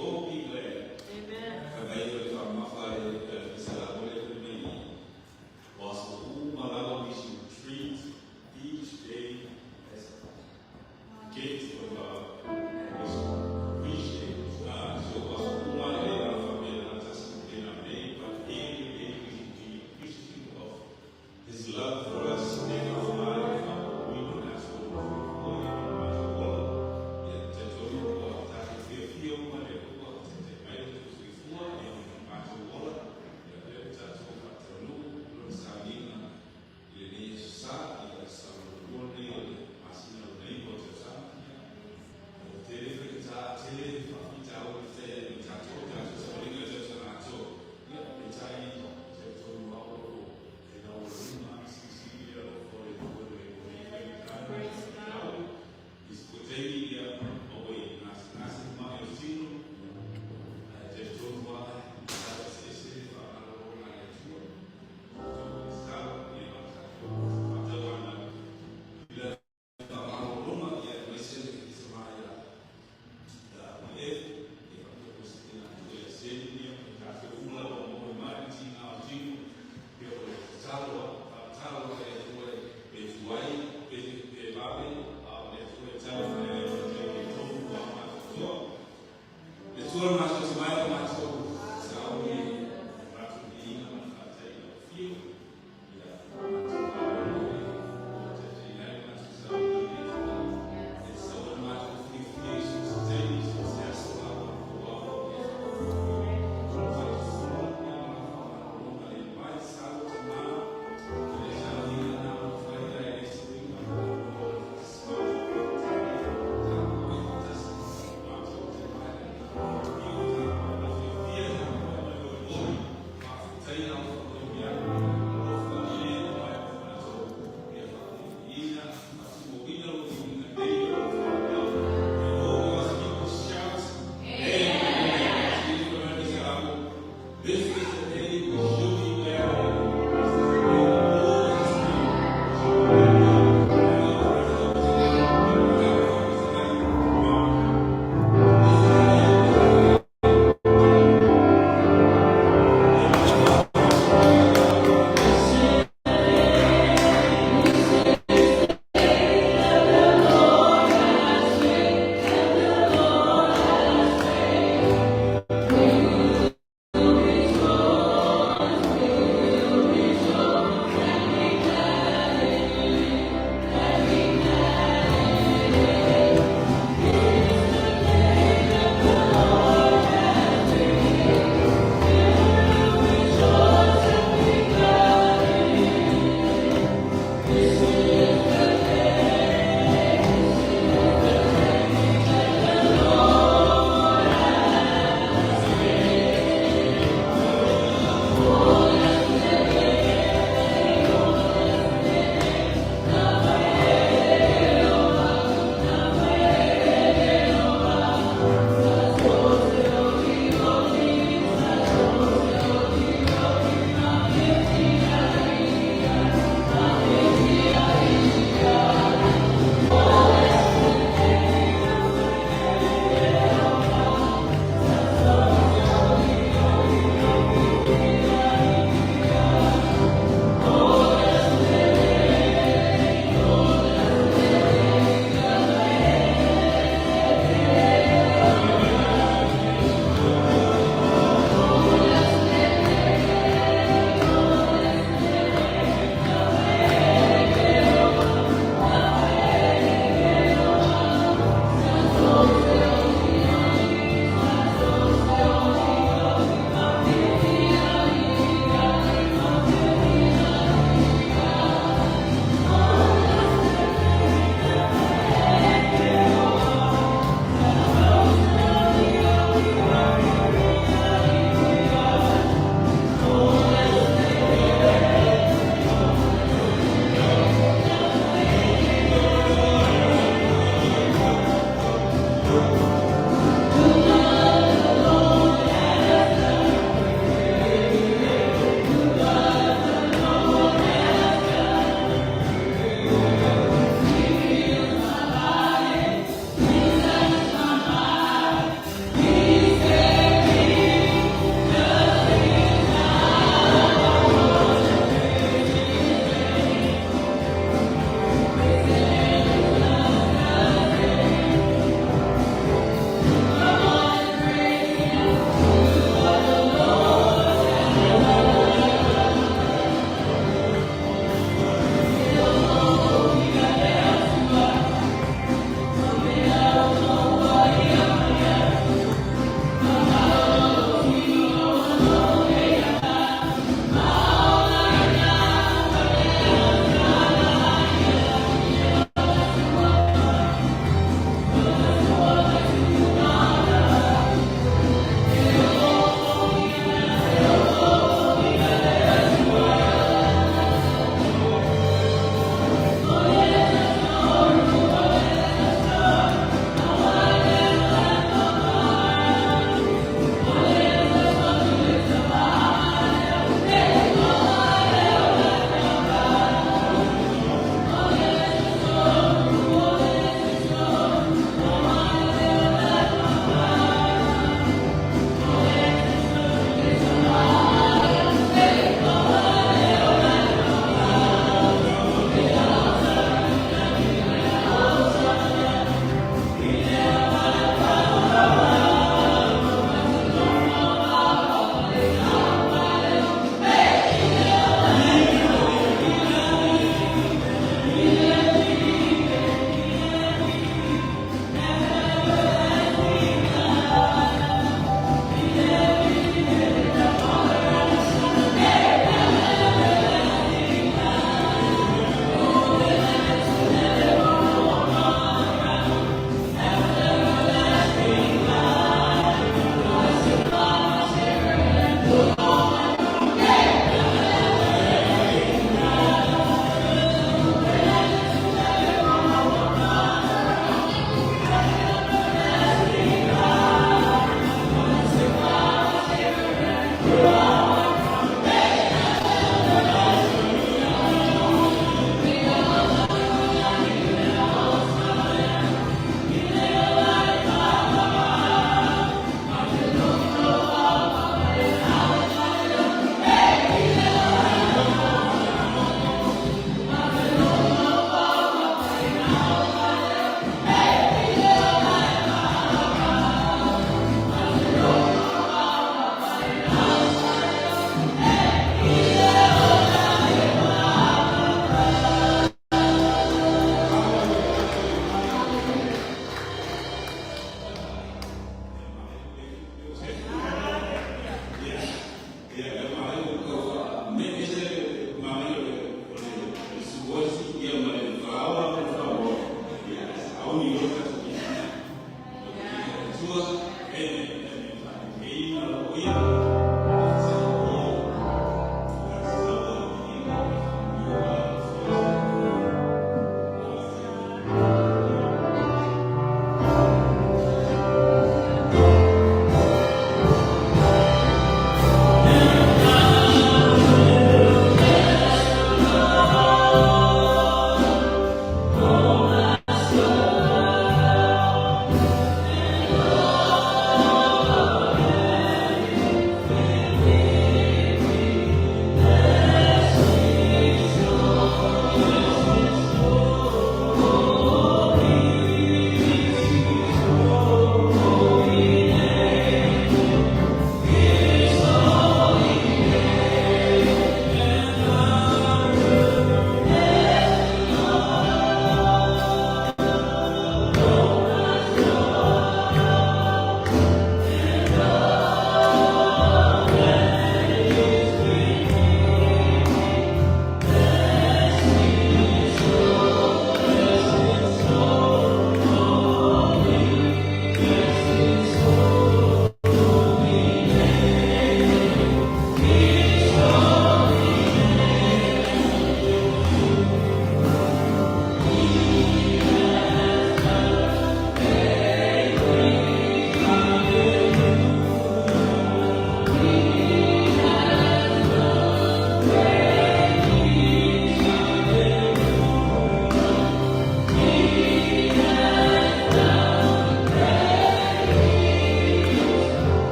all be glad. Amen. Também eu estava a falar que será mulher também. Posso uma mission treat each day as a gift of God. And we appreciate God. So posso uma lei da família não está sendo amém, but every day we be appreciative of His love for us and our life. We don't ask for it.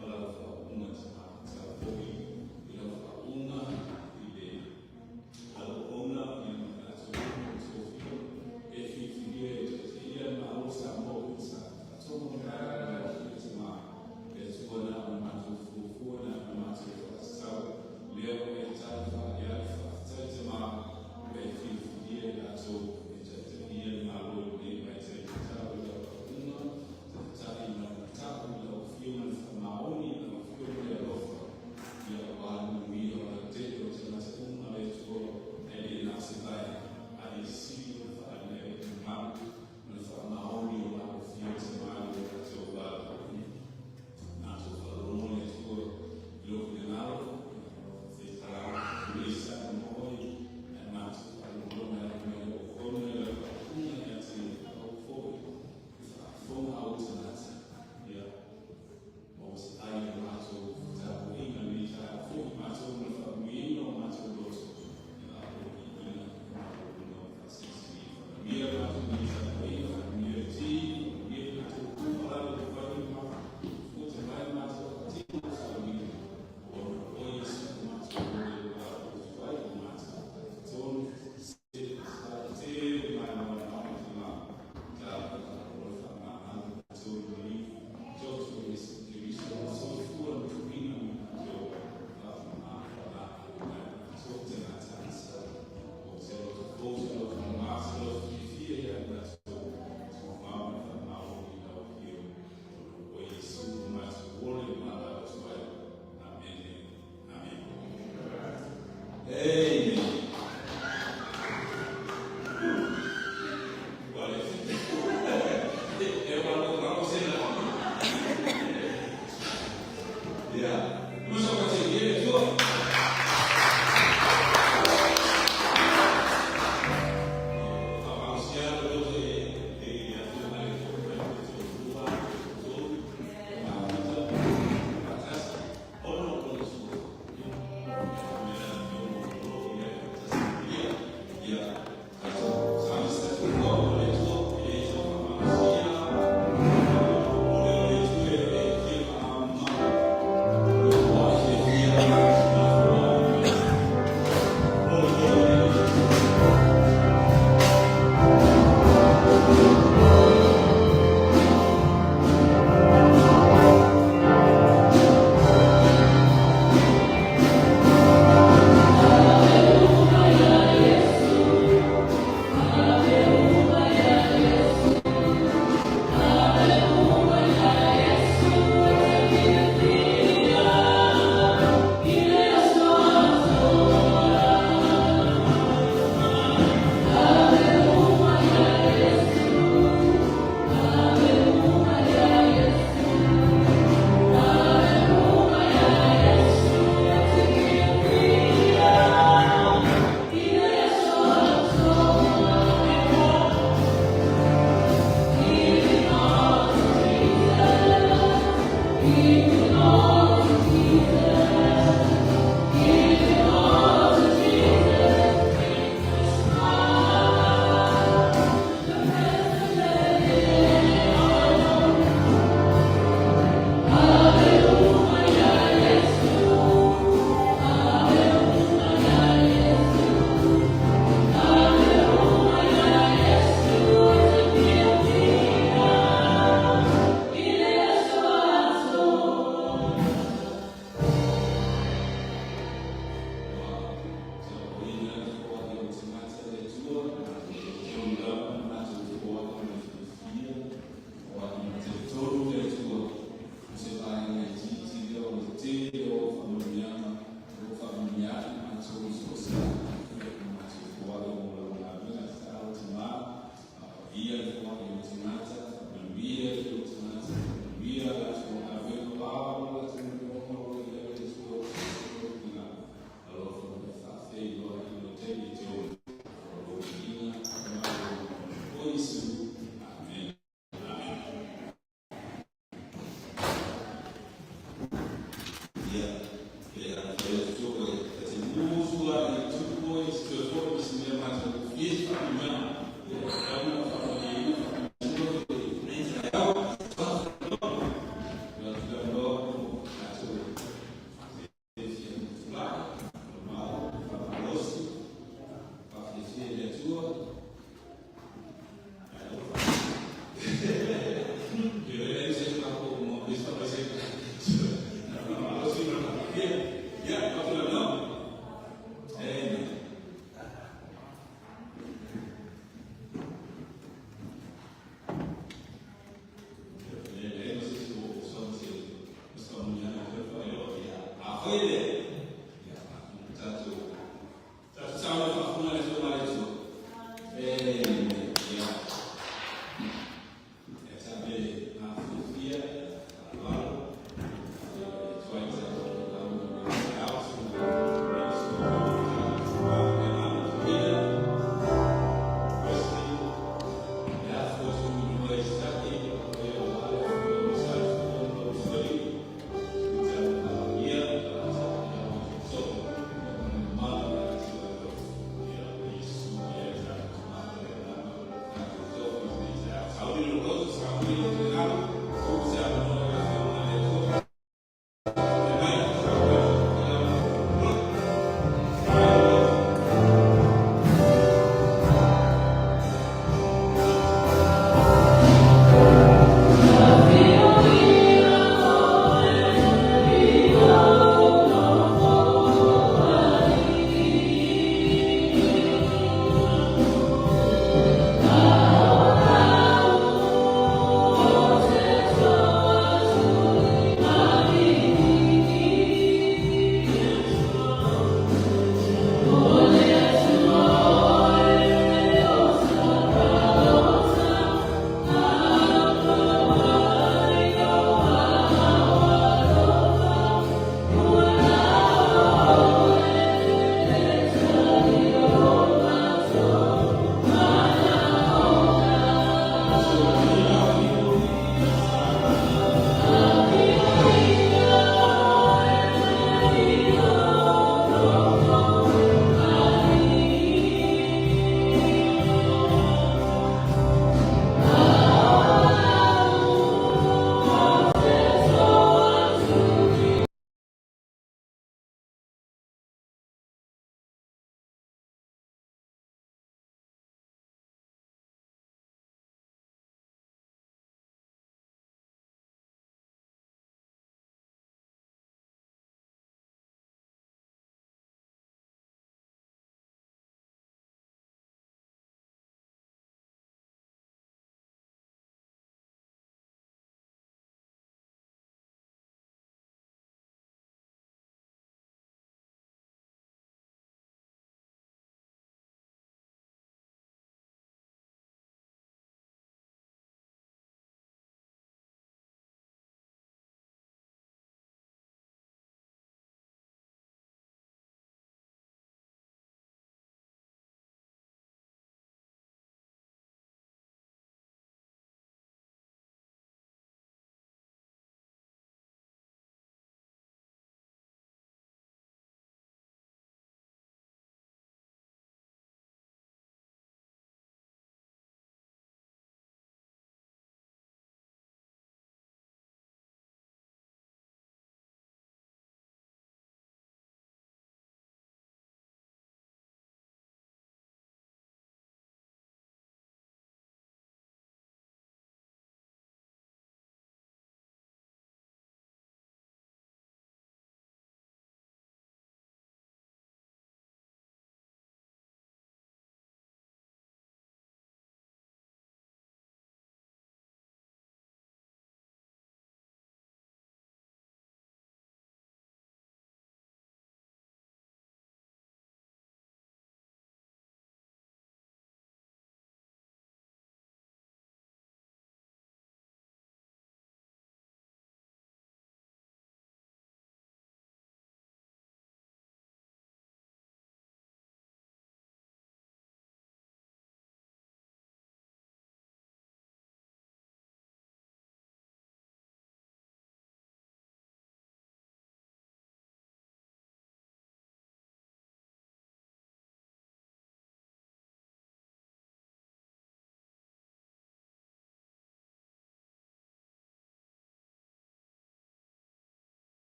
Well,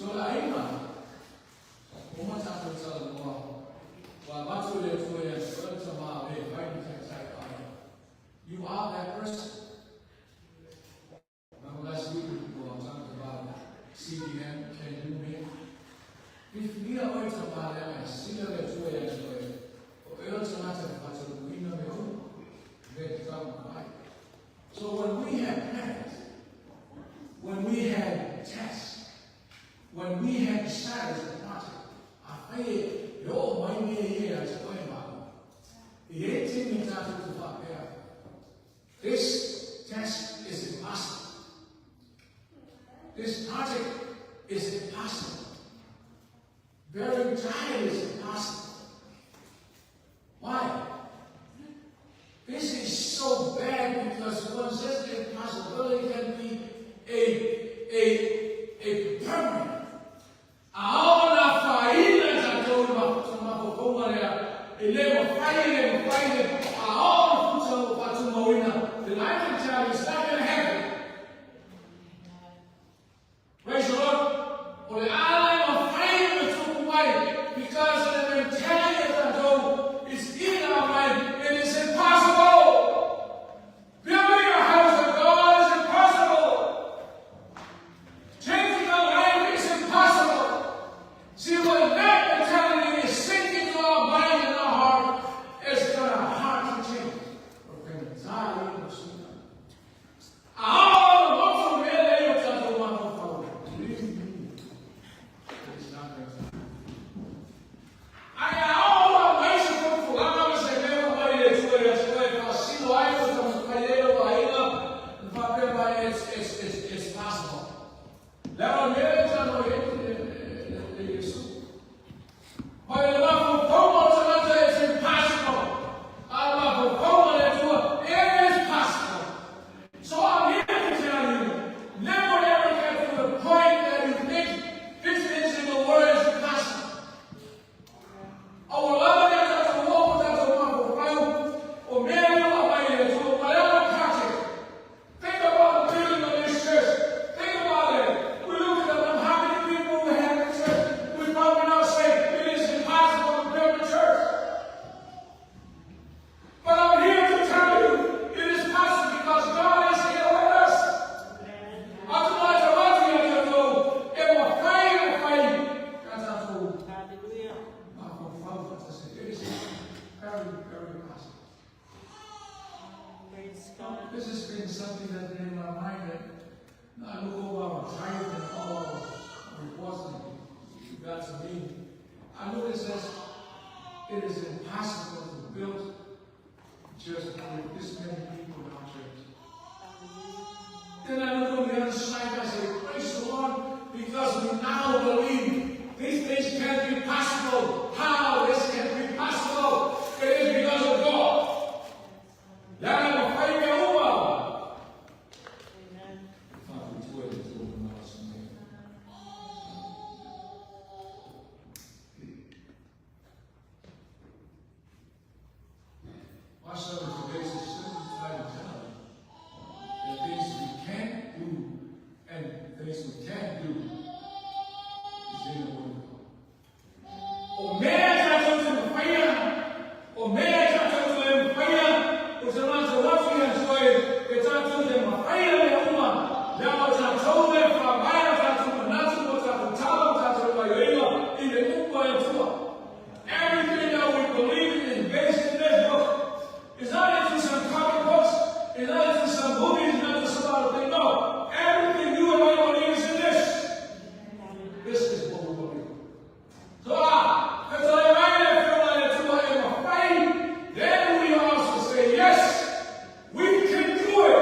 Sola Emma, ¿cómo estás? person. Remember last week we talked about CDM, can you make? If we are going to buy them and see them at 2 a.m. or else not to we know they come by. So when we had plans, when we had tests, when we had decided the project, I think your might be a year as going about. The 18 minutes after the fire. This test is impossible. This project is impossible. Very tired is impossible. Why? This is so bad because one says the impossibility can be a permanent. Ahora faína já tô uma boca ele vai fazer ahora funciona para tu moina. Then I can tell you it's not going to happen. Praise the Lord. Well, I'm afraid of the way because the mentality of the door is in our mind. It is impossible. Building a house of God is impossible. Changing a life is impossible. See, when that mentality is sinking to our mind and our heart, it's going to hard to change. It's possible. It's impossible. It is possible. So I'm here to tell you, never ever get to the point that you think this things in the world is possible. Or whatever project. Think about the building of this church. Think about it. We look at how many people we have in the church. We probably not say it is impossible to build a church. But I'm here to tell you, it is possible because God is here with us. I'm going to run to you though. It will fail. That's how I told my father. I said, it is very, very possible. This has been something that's been in my mind that I look over our triumph and all our reports that you got to me. I notice that it is impossible to build just with this many people in our church. Then I look on the other side and I say, praise the Lord, because we now believe these things can be possible. How this can be possible? It is because of God. That I'm afraid of over. Amen. My sermon today is simply trying to tell you that things we can't do and things we can do is in the Word of God. O meia já estou dizendo feia, o meia já estou dizendo feia, o chamado de Rafael foi, que já estou dizendo feia nenhuma, já estou dizendo trabalho, já estou nato, já estou talo, já estou baiano, e de tudo é tua. Everything that we believe in is based in this book. It's not into some comic books, it's not into some movies, it's not into some other thing. No, everything you and I believe is in this. This is what we believe. So, if I feel like I am afraid, then we also say, yes, we can do it.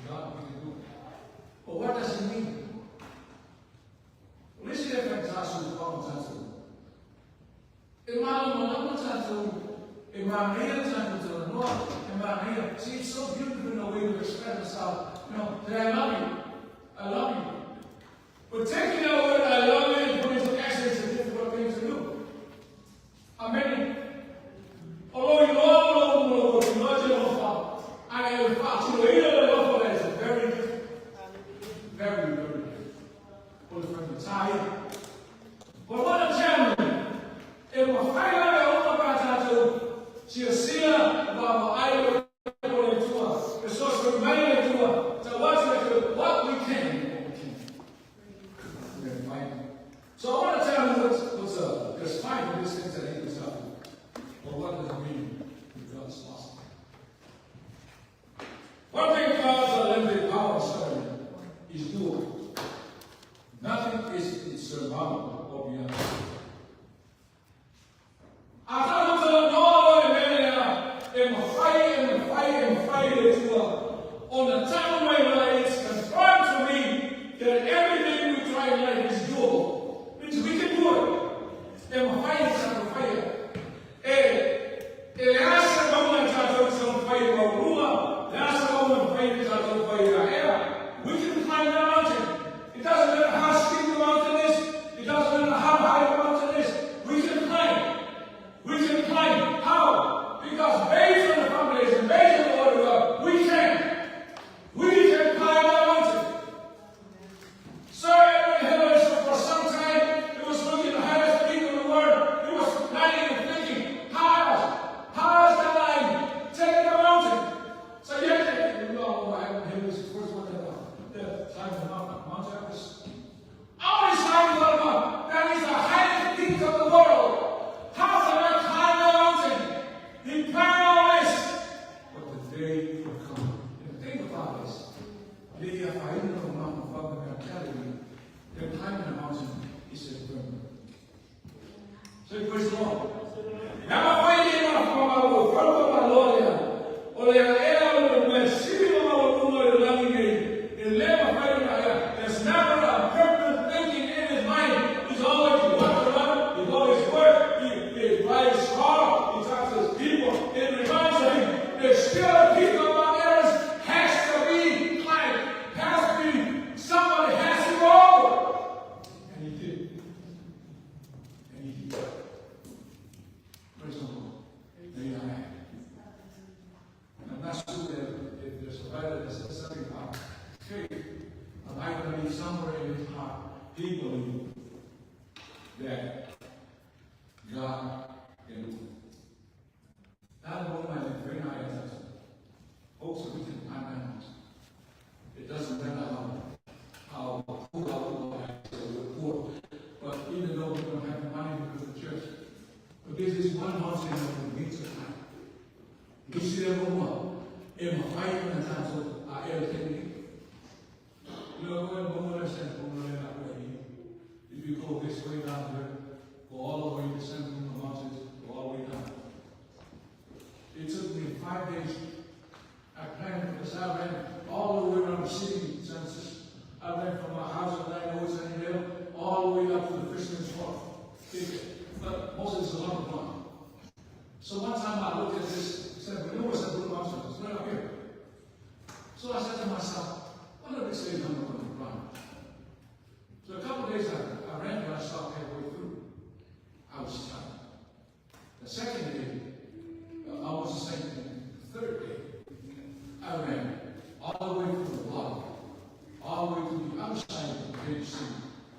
God, we can do it. But what does it mean? Listen to the Joshua Paul Joshua. See, it's so beautiful in the way we express ourselves. You know, that I love you. I love you. But taking that word, I love you, and putting it into action is a difficult thing to do. Amen. Although you know Jehovah, and in fact, you know Jehovah is very different. Very, very different. But from the time. But what I'm saying, there's 5 of these things that he was up. But what does it mean? Because it's possible. One thing God's limited power of serving is doable. Nothing is insurmountable or beyond. I come to the Lord and fight it on the time when it's confirmed to me that everything we try in life is doable. Means we can do it. And fight it. E essa vamos entrar na solução para ir para Lula. Essa vamos para ir para Israel. We can climb the mountain. It doesn't matter how steep the mountain is. It doesn't matter how high the mountain is. We can climb. We can climb. How? Because based on the foundation, based on the word of God, we can. We can climb that mountain. So for some time, it was looking the highest peak in the world. It was planning and thinking, how is the line? Take the mountain. So yet, you know, I was the first one that climbed the Mount Everest. All these times that is the highest peak of the world. How can I climb the mountain? He planned all this. But the day will come. And think about this. The fighting of the mountain from the mentality, they're climbing the mountain is a burden. So praise the Lord. Now fighting from our Lord. There's never a permanent thinking in his mind. He's always walking around, he's always working, he drives his car, he talks to his people. It reminds him there's still a people about Aries has to be climbed, has to be, somebody has to go over. And he did. And he did. Praise the Lord. May I add. I'm not sure if there's a writer that says something about faith. I believe somewhere in his heart, he believed that God can do it. That woman is very nice. Folks, we can climb mountains. It doesn't matter how poor we're poor, but even though we don't have the money to go to church, but this is one mountain that we need to climb. You see that woman in my fight in the times of our elderly. You know, if you go this way down here, go all the way to San Bruno Mountains, go all the way down. It took me 5 days. I planned because I ran all the way around the city census. I ran from my house in Sunnydale all the way up to the Fisherman's Wharf. But Moses is a long run. So one time I looked at this, I said, we know what's San Bruno Mountains, it's right up here. So I said to myself, what are they saying I'm going to run? So a couple of days I ran and I stopped halfway through. I was tired. The second day, almost the same thing. The third day, I ran all the way through the water, all the way to the other side of the big sea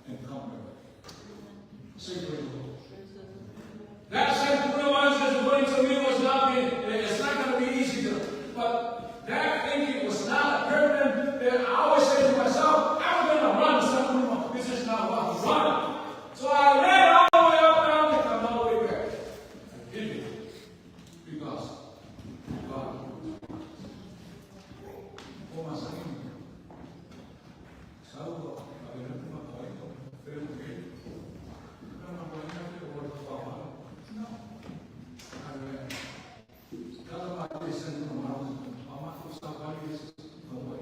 and come back. Say praise the Lord. That San Bruno Mountains, according to me, was not it's not going to be easy to, but that thinking was not a permanent. I always say to myself, I'm going to run San Bruno. This is not what to run. So I ran all the way up down and come all the way back. I did it because God. Oh, my son. So, I went to my point. Very good. No. I ran. Tell about this and the mountain. I'm not going to stop by this. No way.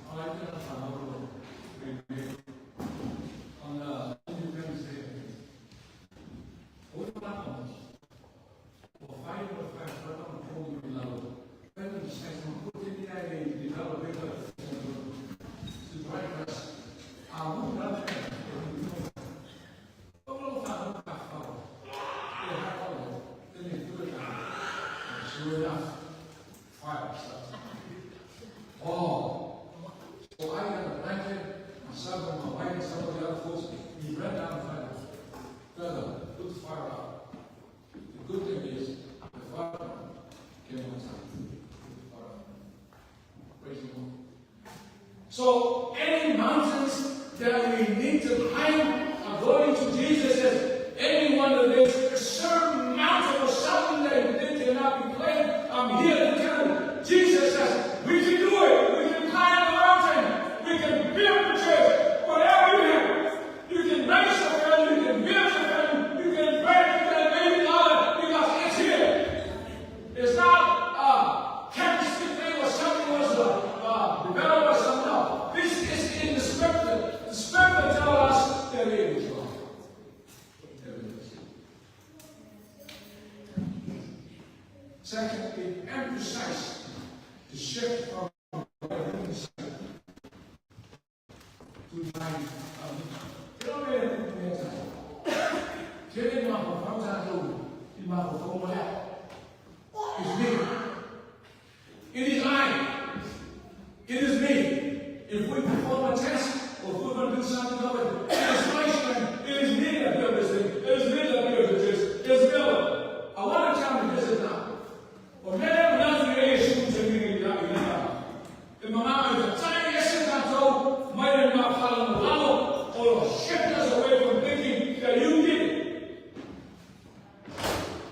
All I did was I on Independence Day. Hoje não há mais. O pai e o pai foram no fundo do lado. Quando eles têm uma oportunidade de dar o bem para se vai para a luta, vamos lutar no café. Errar a luta. Tem tudo errado. Sure enough. Fire stuff. Oh. So I got a blanket, myself and my wife and some of the other folks, we ran down the fire. Brother, put the fire out. The good thing is, the fire came outside. Praise the Lord. So, any mountains that we need to climb, according to Jesus, says, any Second, it emphasizes the shift from to mind. It's me. It is I. It is me. If we perform a test, or if we're going to do something of it, it is my strength. It is me that built this thing. It is me that built this. It is Miller. I want to tell you this is now. Or maybe nothing is shooting me in my mind is a tiny essence I told, might have not fallen the level, or shift us away from thinking that you did it.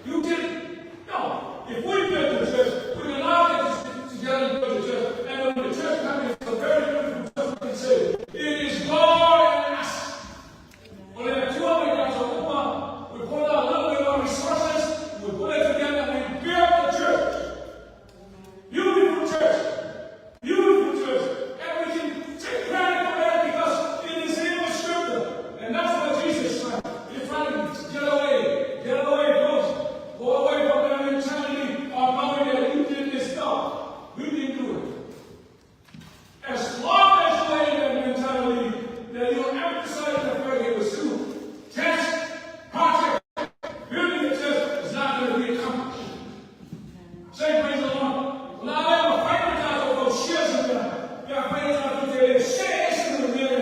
You did it. No. If we build the church, we can all get together and build the church. And when the church comes in, it's a very beautiful church. We can say, it is God and us. When there are two of us, we pull out a little bit of our resources, we put it together, and we build the church. Beautiful church. Beautiful church. And we can take credit for that because it is in the scripture. And that's what Jesus is trying. He's trying to get away, folks. Go away from that mentality of knowing that you did this stuff. We didn't do it. As long as you ain't that mentality, that you emphasize the fact it was true. Test, project, building the church is not going to be accomplished. Say praise the Lord. Now I have a friend of those shares of them. There are friends out there that shares in the real.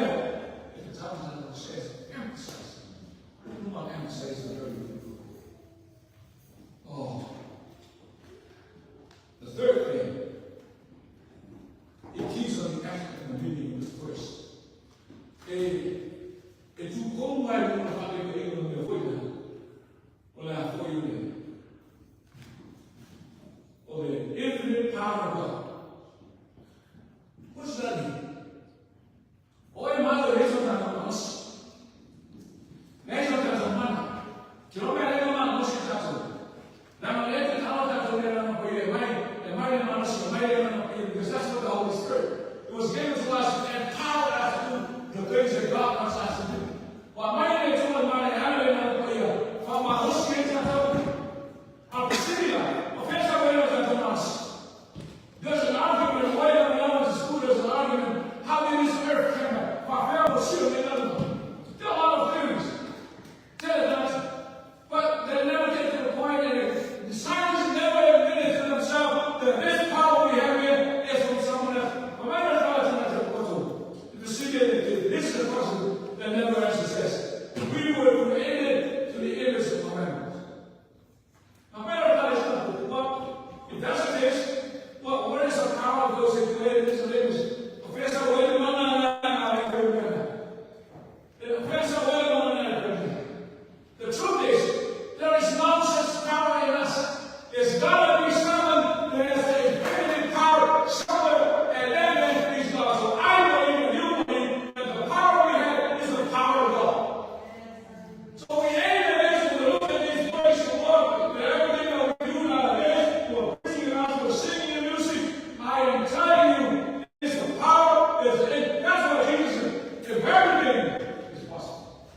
If the time is not shares, emphasize. We want to emphasize the very good. Oh. The third thing, it keeps on the act and the meaning of the first. E tu como vai uma fábrica aí no meu olho? Olha, foi o or the infinite power of God. What's that mean? Hoy más de eso nada más. Eso te hace mal. Quiero ver algo más, no se trata. La manera que estaba tratando de la mujer, the mighty man, because that's what the Holy Spirit. It was given to us and empowered us to do the things that God wants us to do. While mighty man told my family and from my host kids and I'm Priscilla. There's an argument way on the other school, there's an argument how did this earth come back? My family was shooting another one. There are a lot of things. Tell it that. But they never get to the point that the scientists never admitted to themselves that this power we have here is from someone else. But when I to see that this is a person that never answers yes. We were created to the image of our members. Now, if that's the case, what is the power of those who created this image? The truth is, there is no such power in us. There's got to be someone that has a infinite power somewhere, and then please God. So I believe and you believe that the power we have is the power of God. So we aim at this, we look at these places of work, that everything that we do nowadays, we're preaching around, we're singing the music. I am telling you, it's the power, that's what Jesus said. If everything is possible,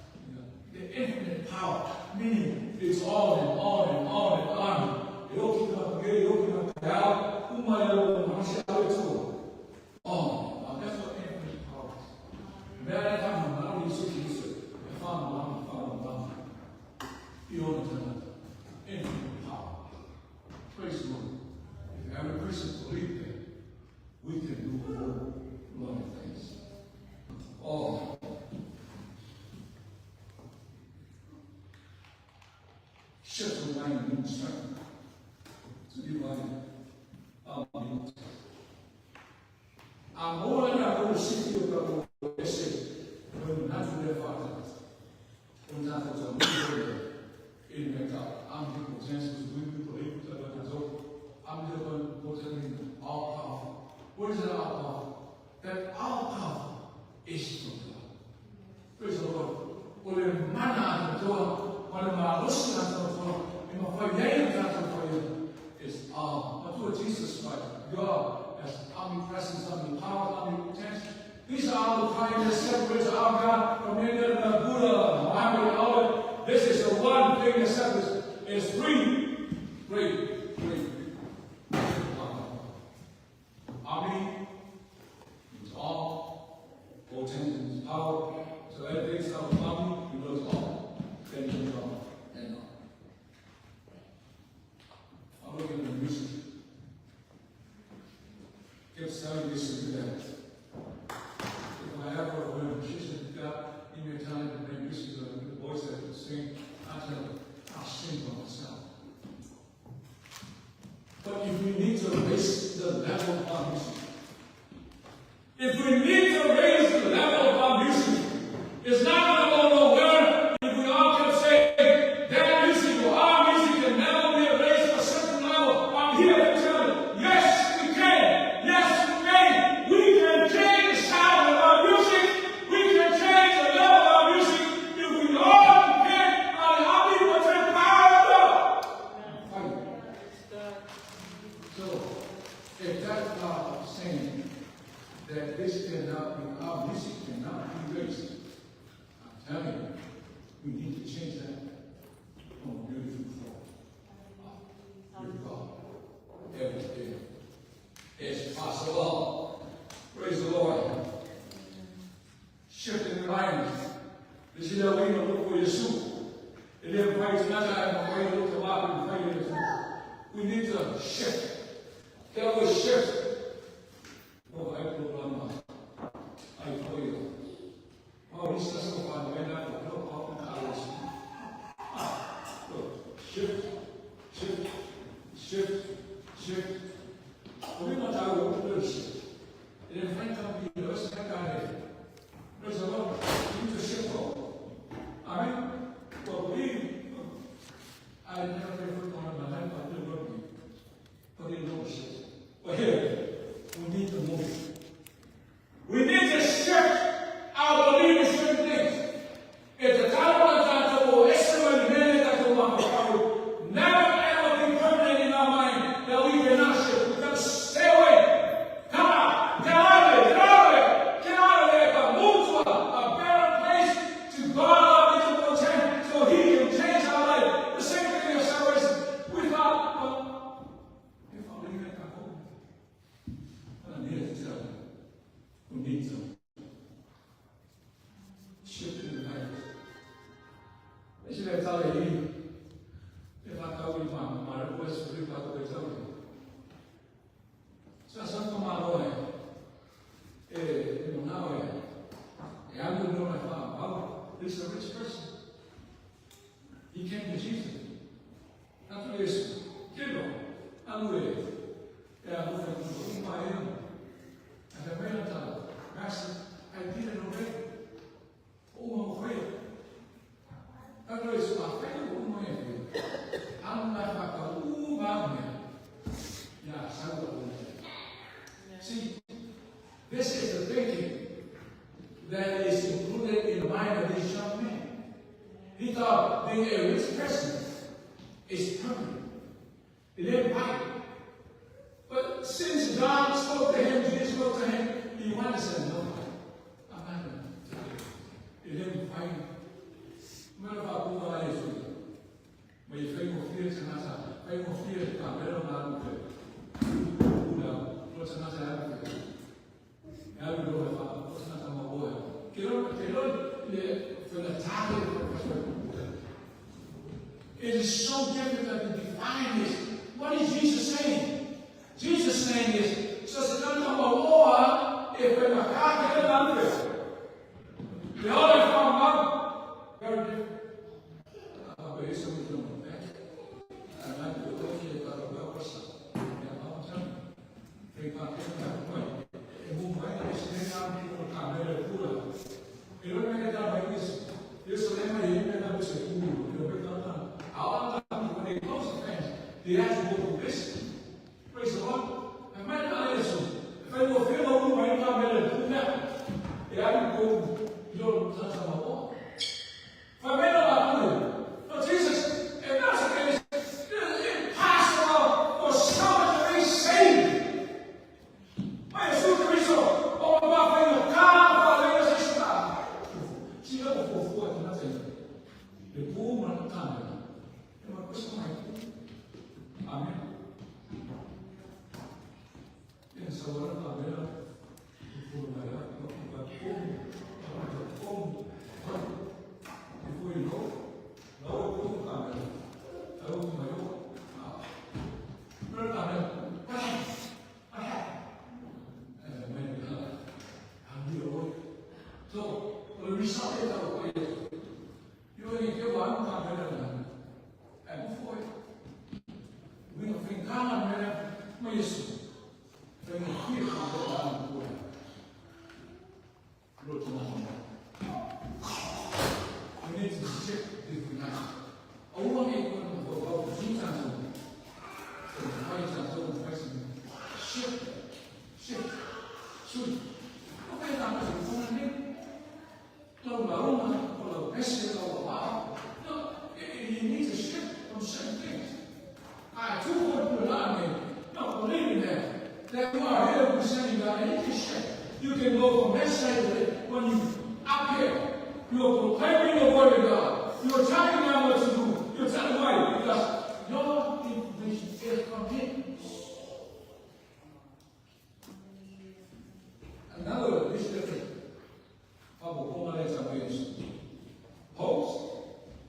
the infinite power, meaning it's all and all and all and on. Eu que não peguei, eu que não pegar, uma eu não sei a leitura. Oh, that's what infinite power is. Very time, now you see this. I found one. You understand that? Infinite power. Praise the Lord. If every Christian believes that, we can do a whole lot of things. Oh. Shift the mind and strength. To be like amor na consciência do esse quando natural fatos quando natural muito ele me tá omnipotência do poder da razão omnipotência all powerful. What is all powerful? That all power is from God. Praise the Lord. Olha mana do olha maluco do uma família is that's what Jesus Christ, God, as omnipresence, omnipower, omnipotence. These are all the kinds that separates our God from any other Buddha, Muhammad, all that. This is the one thing that separates is three great raise the level of our music. If we need to raise the level of our music, it's not going to go nowhere if we all can say their music or our music can never be raised to a certain level. I'm here to tell you, yes, we can. Yes, we can. We can change the sound of our music. We can change the level of our music if we all depend on how people take power of God. So, if that's God saying that this cannot be, our music cannot be raised, I'm telling you, we need to change that from a beautiful form. With God, everything is possible. Praise the Lord. Shifting the lines. This is the way to look for Yeshua. And then praise another way to look to God and pray to Him. We need to shift. That was shift. Oh, I put on I pray you. Oh, this is so fun. When I put up in college. Shift. We want our own shift. And then friend come to you, let's take our head. Praise the Lord. We need to shift over. Amen. Well, I never put on my life, I didn't work with. But it knows shit. But here, we need to move. We need to shift our belief in certain things. If the time of time will estimate the minute that will want never ever be permanent in our mind that we cannot shift. We got to stay away. Come out. Get out of there. Get out of there. But move to a better place to God our little potential so He can change our life. The same thing is salvation. We thought, if I leave it at home, I need to tell you. We need to shift in the life. I should have told you, if I told you my request for you, I would have told you. So I said to my Lord, now I don't know my father. This is a rich person. He came to Jesus. After this, I'm with I'm looking by him. And the man told Master, I did it already. Oh, my friend. After this, my friend, oh, my friend. I'm like, oh, my man. Yeah, see, this is the thinking that is included in the mind of this young man. He thought being a rich person is permanent. He didn't like it. But since God spoke to him, Jesus spoke to him, he wanted to say, no, I'm not going to do it. He didn't fight him. What about who I is with you? When you feel more fear, and I said, feel more fear, I'm better than I'm good. What's another advocate? I will go with what's another my boy. It is so difficult to define this. What is Jesus saying? Jesus saying is, so it's not about war if we're not calculated under it. The other from up, very different. But it's something to do. And I'm going to go to the other person. I'm telling you. Think about that point. And move right now, it's not people come there to pull up. You don't make it down like this. This is the name of the end of this. You don't make it down. Our time, when they close the fence, they have to go to this. Praise the Lord. And my God is so. If I go feel over, I come there and do that. They have to go, you don't touch on the wall. If I made up my money, but Jesus, if that's the case, it's impossible for someone to be saved. Mas Jesus Cristo, o Pai do carro, falei essa história. Se eu for aqui na frente, depois uma câmera, é uma coisa mais. Amém. E essa hora a câmera, depois vai lá, como, depois de novo, lá o outro câmera, aí o outro maior, primeiro câmera, so, when we saw it out way, you know, if you want to come here and before we don't think, come on, man, shift different night. 어머니 이거는 뭐 중산소, 화이산소, shift, shoot. Okay, I'm going to phone him. No, no, best wow. No, you need to shift from certain things. I took what you allowed me. No, believe in that. That you are here presenting God, and you can shift. You can go from that side of it when you up here. You are proclaiming the word of God. You are telling them what to do. You're telling why? Because your information is from Him. Another is different. How about examination? Post,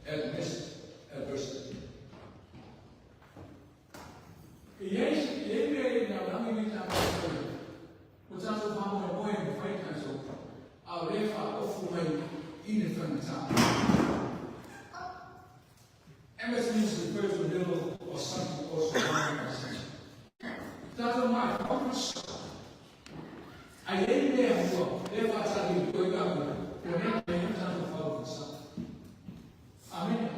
adversity. Yes, Emerson refers to little or something or something. Doesn't matter how much. I ain't there for therefore I tell you going up when you time to follow the sun. Amen.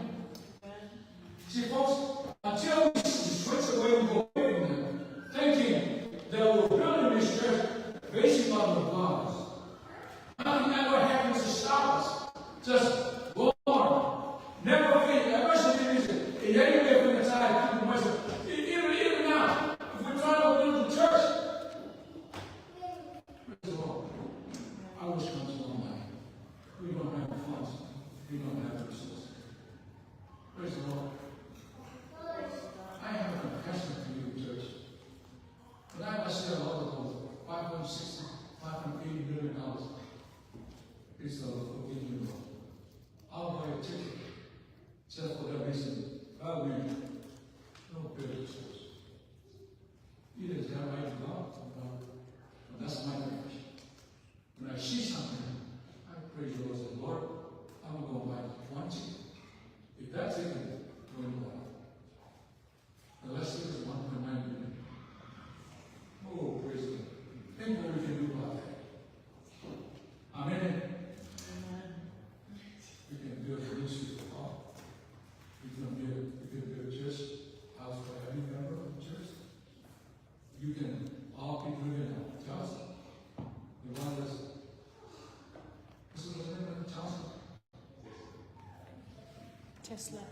See, folks, until we switch away and go away from them, thinking that we're building this church based on the gods. Nothing ever happens to stop us. Just go on. Never think. Adversity is it. Yeah, you live in the time. Even now, if we're trying to build the church, I wish comes along life. We don't have funds. We don't have resources. Praise the Lord. I have a confession for you, church. But I must say a lot of those $560, $580 million. It's the Lord forgive you, Lord. I'll buy a ticket just for that reason. I will no better church. You just have right to God. But that's my confession. When I see something, I pray the Lord, say, Lord, I'm going to buy one ticket. If that ticket going to buy, the last ticket is 1.9 million. Oh, praise God. Think what we can do about that. Amen. We can build a ministry for all. We can build a church house for every member of the church. You can all people in Johnson. The one that's what's the name of Johnson? Tesla.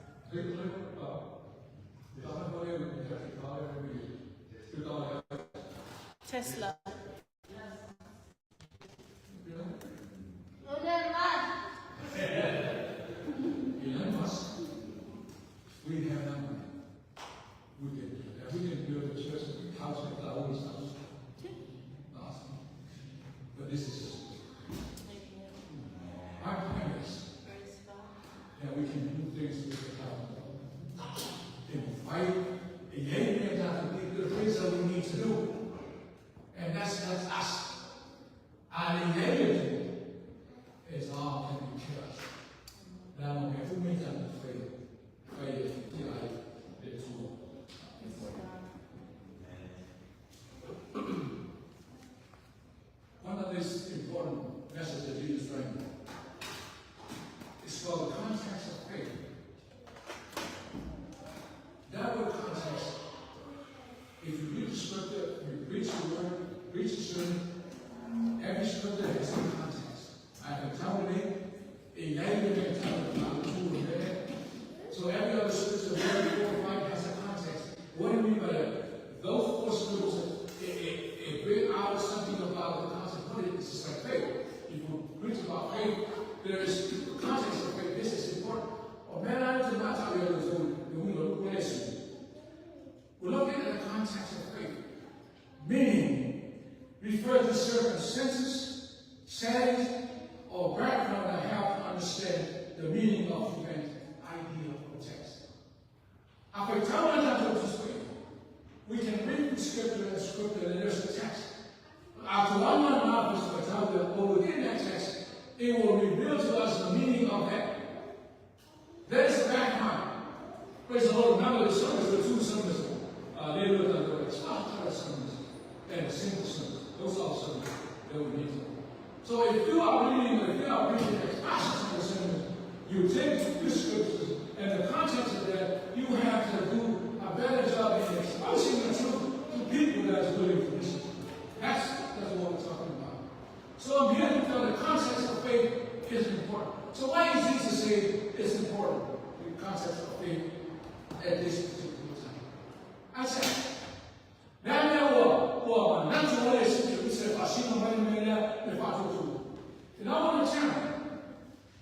Tesla. Elon Musk. We have that money. We can build a church with house with flowers. Awesome. But this is just our parents. And we can do things with the power. Invite a young man down to do the things that we need to do. And that's us. And the young is all can be trust. Now, if we make them faith, the tool. One of these important messages that Jesus brought is called the context of faith. That word context, if you read the scripture, you preach the word, preach the sermon, every scripture has some context. I can tell you, a language can tell you about the tool of there. So every other scripture, word 4 or 5 has a context. What do you mean by that? Those 4 scriptures, it bring out something about the concept. It's just like faith. If you preach about faith, there is the context of faith. This is important. Oh man, I don't know how to do it. We're looking at the context of faith. Meaning, refer to circumstances, settings, or background that help to understand the meaning of event, idea, or text. After telling us what to speak, we can read the scripture and there's a text. After one month of this, but within that text, it will reveal to us the meaning of that. That is the background. Praise the Lord. Remember the sermons, the 2 sermons. They look at the expository sermons and the simple sermons. Those are the sermons that we need to. So if you are reading the expository sermons, You take the scriptures and the context of that, you have to do a better job in exposing the truth to people that's willing to listen. That's what we're talking about. So I'm here to tell the context of faith is important. So why is Jesus saying it's important, the context of faith at this particular time? I said, and I want to tell you,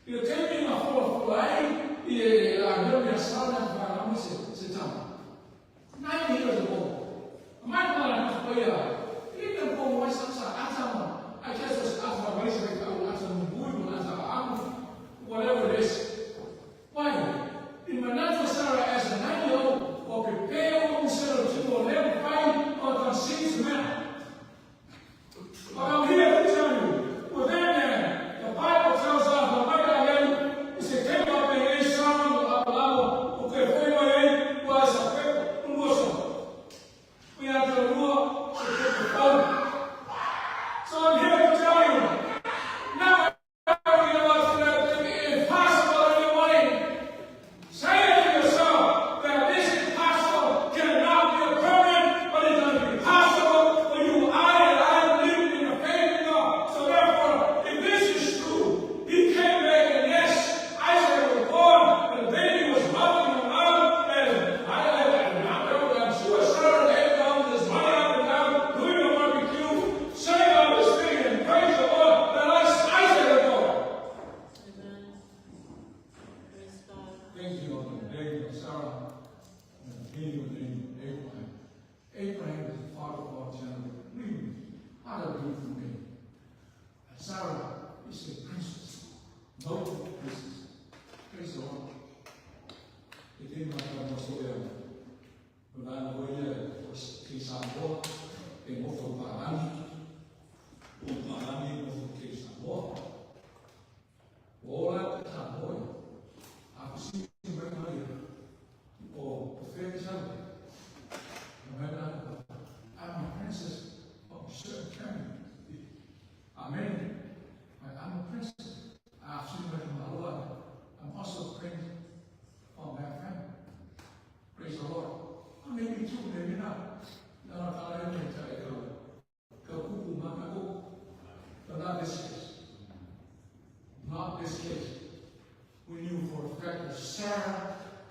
you take me a whole fly, I know your son and I sit down. 9 years ago, my mother, you can go my son, I just ask my wife, whatever it is. Why? In my natural Sarah as a 9-year-old, or prepare himself to never fight or conceive man. But I'm here to tell you, within there, the Bible tells us, the Bible is a came up in a song of Alamo, okay, for was a quick Muslim. We have to rule to take the phone. So I'm here to tell you, now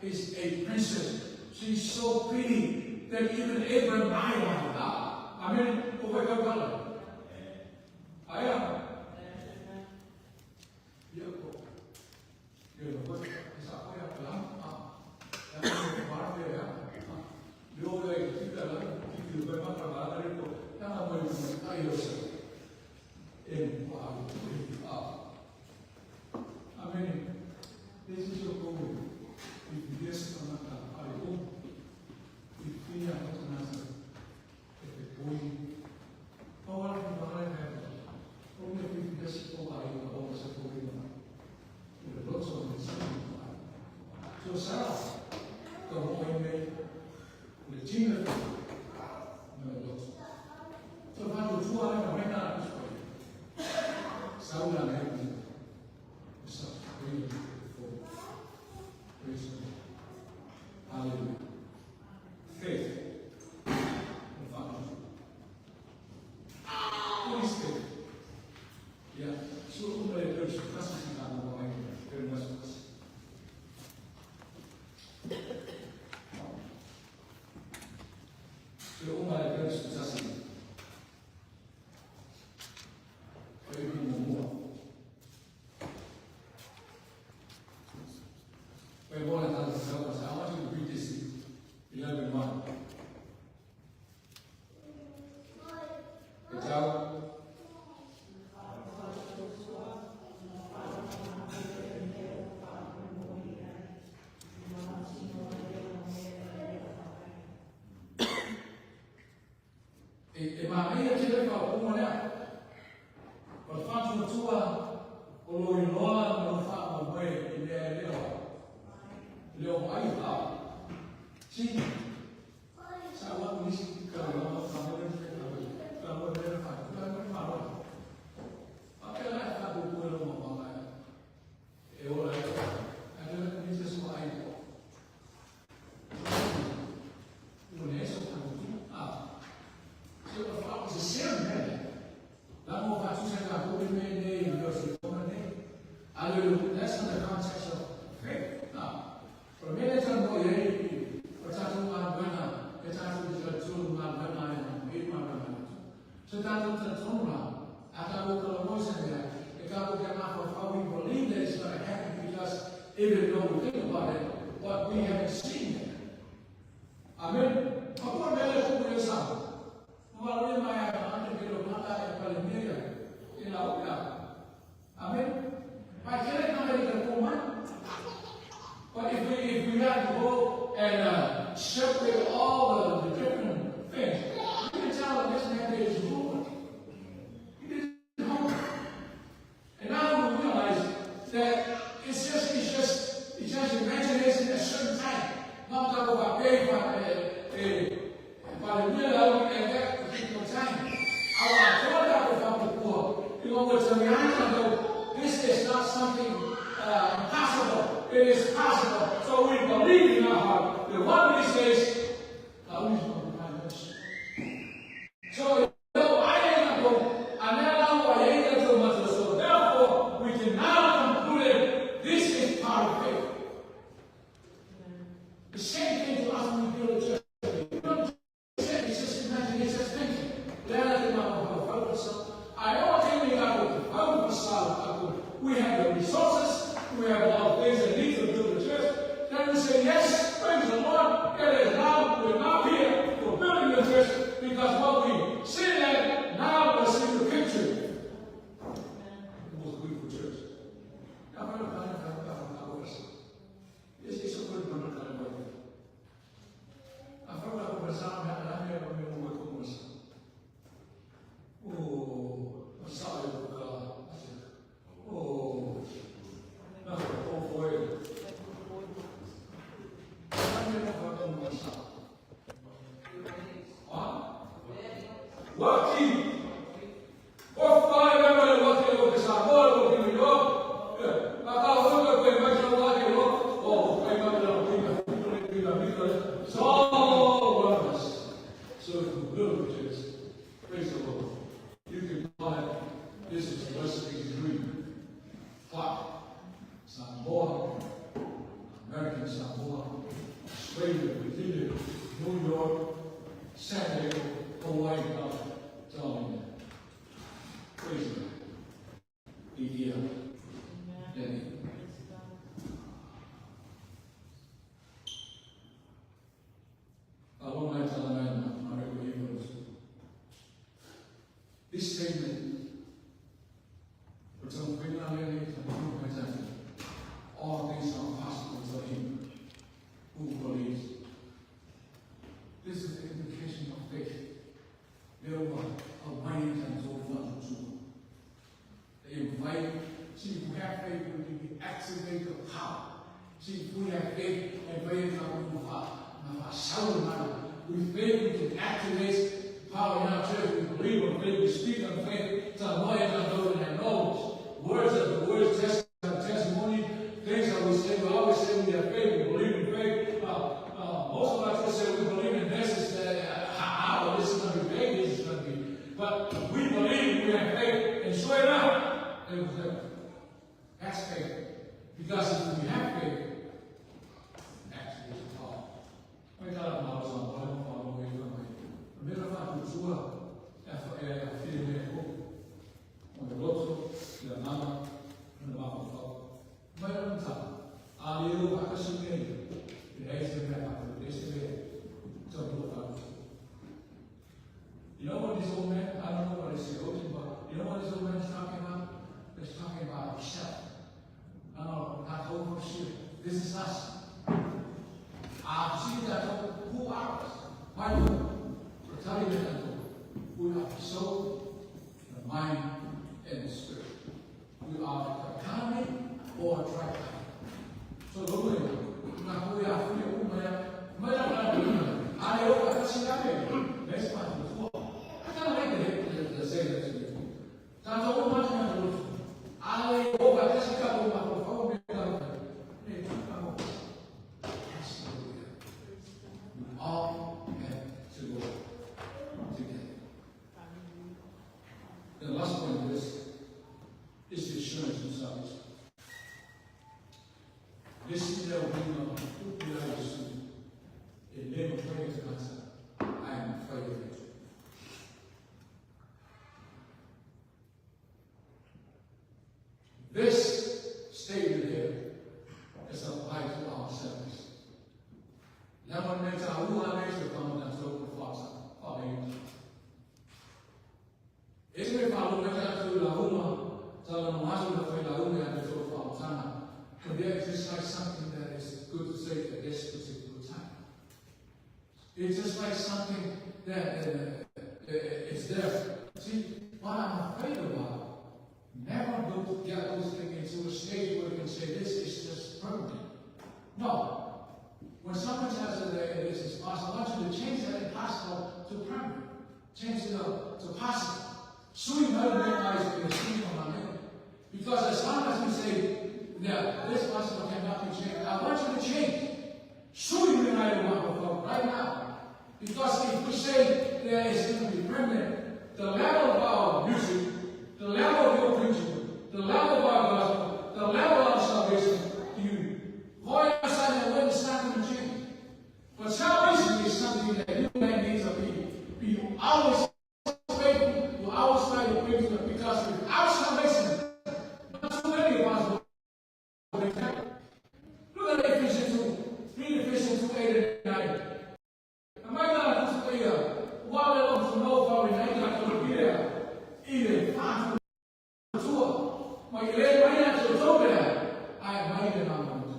is a princess. She's so pretty that even Abraham eyed on her. Amen. Over your brother. I am. Amen. This is your program. If yes, I hope if we are not answered, if we power in the right hand, only if we just provide the whole supporting the lots of the same. So Sarah, the boy made the genius. So if I do 2 hours, I might not have to Saul and Hebrew. So, praise God. Hallelujah. Faith. What is faith? Yeah. So, uma leitura de classificada no momento. Quero mais coisas. So, uma leitura de classificada. Foi um amor. Foi bom na tradução, mas I want you to read this 11:1. Então, e Maria teve alguma, né? Quando faz uma tua, o loiro não faz uma boia, ele é leão aí lá. Sim. Sabe lá por isso que o cara não faz nada de pecado. Pelo amor de Deus, faz. Não faz. Aquela é a do coelho, uma palavra. Eu olhei. separate all the different things. You can tell this man is homework. He did homework. And now we realize that it's just imagination at a certain time. Not talk about faith, but the real at that particular time. I thought about before. You know, with the reality, this is not something impossible. It is possible. So we believe in our heart that one of these days, God is going to provide us. So, I ain't going to, I ain't going to much. So, therefore, we can now conclude this is part of faith. The same thing to us when we build a church. It's just imagination, it's just thinking. I don't think we have the resources, we have all the things that need to build the church. Then we say, yes, praise the Lord, it is now, we're now here for building the church because what we see that now we're seeing the picture. It was a beautiful church. It's a good one. I forgot to conversar, I never remember what to conversar. Oh, I'm sorry, oh, boy. I never forgot to conversar. Working. Por favor, lembra o que eu pensava, o que melhor. Acabou de ver mais um lado que outro. Oh, aí vai dar uma so wondrous. So little kids, praise the Lord. You can find this is the recipe dream. Clock, Samoa, American Samoa, Australia, Virginia, New York, San Diego, Hawaii, telling you. Praise God. Be here. This statement, all things are possible for him who believes. This is the indication of faith. There were a mind and so forth. They invite, see, if we have faith, we activate the power. See, if we have faith and faith in our soul mind, we faith we can activate power in our church. We believe in faith, we speak on faith to avoid those that knows. Words of the words, testimony, things that we say, we always say we have faith, we believe in faith. Most of our church say we believe in this, is that how this is going to be big, this is going to be. But we believe we have faith, and sure enough, it was there. That's faith. Because if we have faith, actually it's a power. When I was on one follow away from my middle of the tour, after feeling there, on the road, the mama, and the mama father. But I'm telling I live at the same the next day, you know what this old man, I don't know what he's quoting, but you know what this old man is talking about? He's talking about himself. Not overshooting. It's just like something that is there. See, what I'm afraid about, never get those things into a stage where you can say this is just permanent. No. When someone tells you that this is possible, I want you to change that impossible to permanent. Change it to possible. Soon you never realize you're seeing on my name. Because as long as you say, yeah, this possible cannot be changed, I want you to change. Soon you realize what right now. Because if we say that it's going to be permanent, the level of our music, the level of your preaching, the level of our gospel, the level of salvation, you go outside and witness, it's not going to change. But salvation is something that you need to be always faithful, you always try to bring to it, because without salvation, not too many of us will be happy. Look at Ephesians 2, read Ephesians 2, 8 and 9. Am I not supposed to be while they want to know about it, I'm not going to be there. Even five to two. My leg right now to go there. I am right in my mind.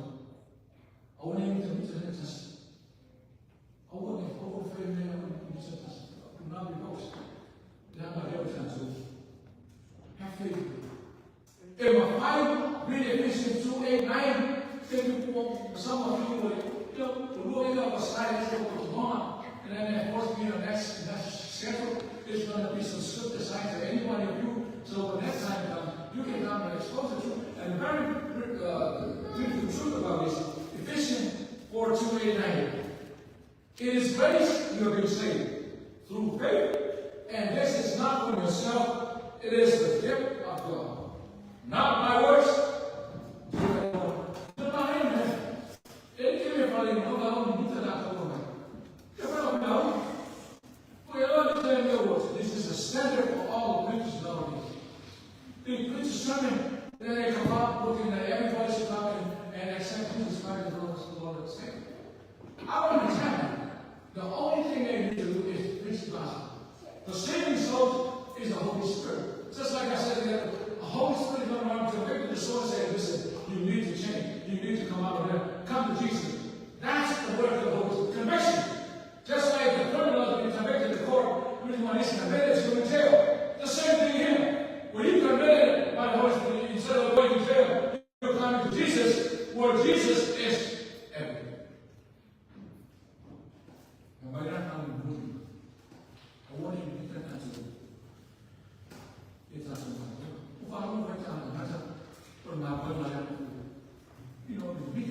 I want to meet the test. I want to go for me. I want to meet the test. I will not be boxed. Then I'm not able to have faith. In my five, read Ephesians 2, 8, 9. Some of you will look up a slide and say, what's on. And then, of course, the next schedule is going to be some scripture signs for any one of you. So the next time you can come and expose the truth. And the very beautiful truth about this, Ephesians 4, 2, 8, 9. It is grace you have been saved through faith. And this is not from yourself, it is the gift of God. Not by works. This is the standard for all the preachers nowadays. They preach a sermon, then they come out looking at everybody should come and accept Jesus Christ as the Lord and Savior. I want to tell you, the only thing they need to do is preach the gospel. The saving soul is the Holy Spirit. Just like I said, the Holy Spirit is going to convict the soul and say, listen, you need to change. You need to come out of there. Come to Jesus. That's the work of the Holy Spirit. Conviction. Just like the criminal has been convicted in the court, when he's committed to go to jail. The same thing here. When you committed by the Holy Spirit, instead of going to jail, you're coming to Jesus, where Jesus is everything. And by that time, I want you to get that to you. It's not so much. You know, the big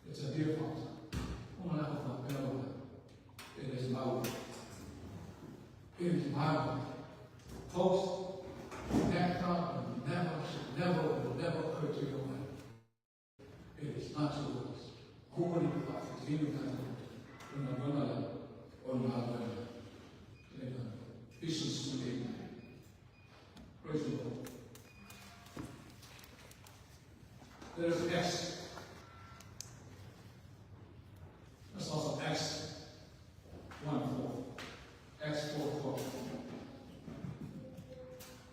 it's a dear father. It is my way. It is my way. Folks, that thought will never occur to your mind. It is not yours. Holy prophets, even Ephesians 2, 8. Praise the Lord. There is Acts. That's also Acts 1:4. Acts 4:4.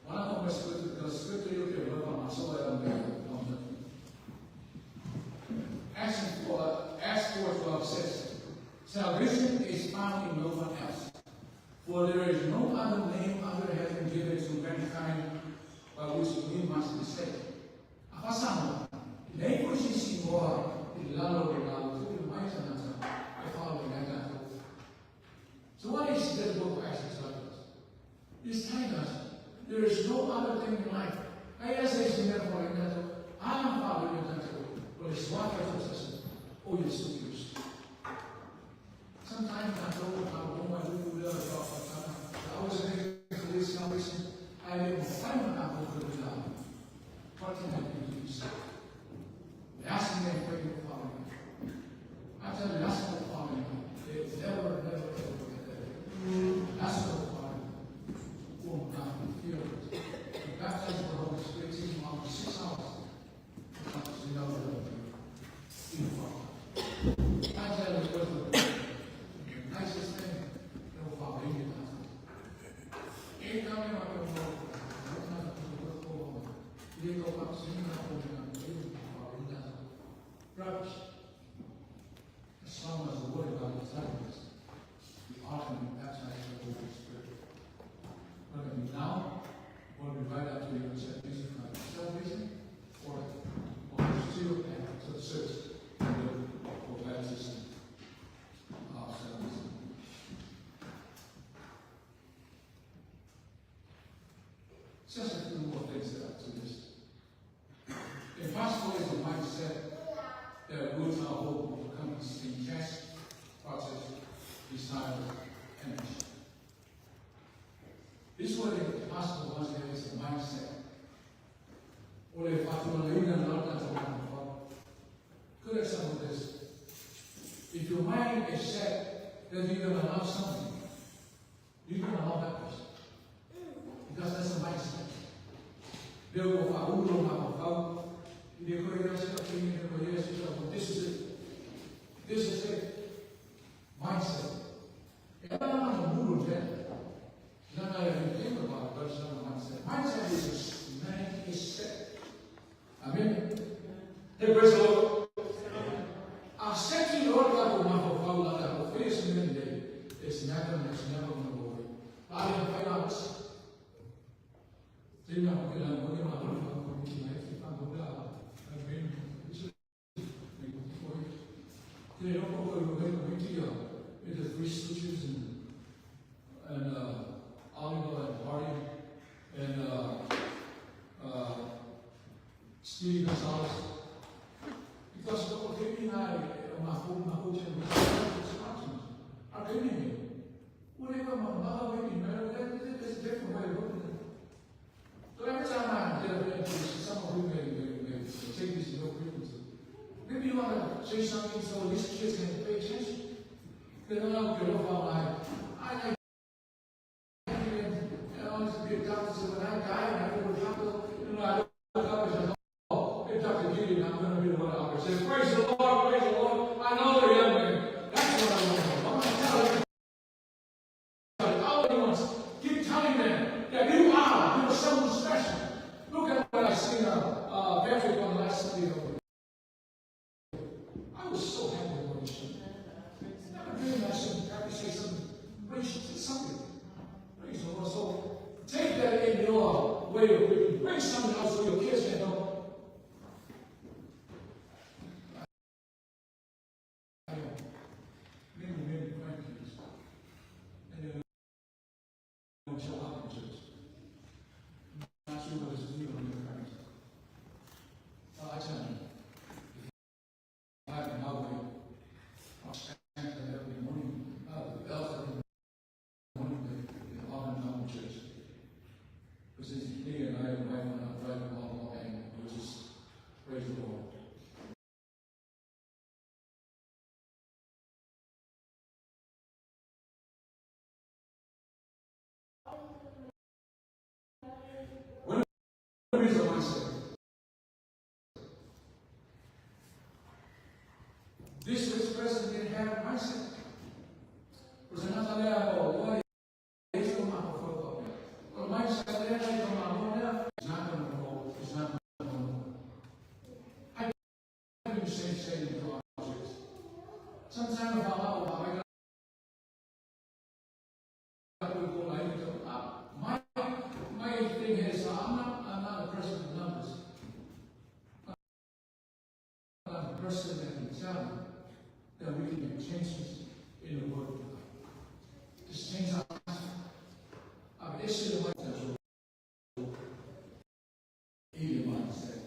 One of my scriptures, because scripture you can live on, so I don't know. Acts 4:12 says, salvation is found in no one else. For there is no other name under heaven given to mankind by which we must be saved. Afasama, nem por si embora, e lá no final, tudo mais a nossa, eu falo de nada. So what is the book of Acts telling us? It's telling us there is no other thing in life. I ask this in that point, I am following that, but it's what I just oh, yes, so used. Sometimes I don't know what I do with I was thinking for this salvation, I didn't find out what I could do. What can I do to say? Asking them for you to follow me. I tell you, that's not following me. It's never get there. That's not following me. Oh, God, feel it. The baptism of the Holy Spirit takes about 6 hours. Because you know, you follow. mindset that roots our whole company's in cash process is time and energy. This is what the hospital wants there is a mindset. Or if I feel like a lot of times good example of this. If your mind is set that you're going to love something, you're going to love that person. Because that's a mindset. They'll go out, this is it. This is it. Mindset. And I'm not a mood of that. Not that I even think about it, but it's not a mindset. Mindset is a man is set. Amen. Hey, praise the Lord. I've said to you, Lord God, my face in the day. It's never going to go away. I didn't find out. They know what I'm going to they don't know with the three stitches and Oliver and Hardy and Steve Gonzalez. Because David and I, my whole generation, are giving me. Whatever my mother made me marry, there's a different way of looking at it. So every time I get a some of you may take this in your frequency. Maybe you want to say something so these kids can pay attention. They don't know what you're about. I like to be a doctor, so when I die and I go to hospital, I look up and say, oh, hey, Dr. Gideon, I'm going to be the one out there. Say, praise the Lord, praise the Lord. I know the young man. That's what I want to know. I'm going to tell you. All he wants, keep telling them that you are someone special. Look at what I seen Patrick on the last Sunday. I was so happy when he showed. Never dreamed I should have to say something. Something. Praise the Lord. So take that in your way of living. Bring something else so your kids can know. Many grandkids. And they don't show up in church. I'm not sure what it's doing on your parents. I tell you. In my way, I'll stand there every morning, the bells every morning, in Auburn Church. Because it's me and I and my wife and I driving along, and it was just praise the Lord. What is the mindset? This rich person didn't have a mindset. Because another level, what is the mindset there? It's not going to go. It's not going to go. I can say to our church. Sometimes if I my thing is, I'm not a person of numbers. I'm a person that can tell me that we can make changes in the Word of God. Just change our mindset. I've issued a mindset. In the mindset.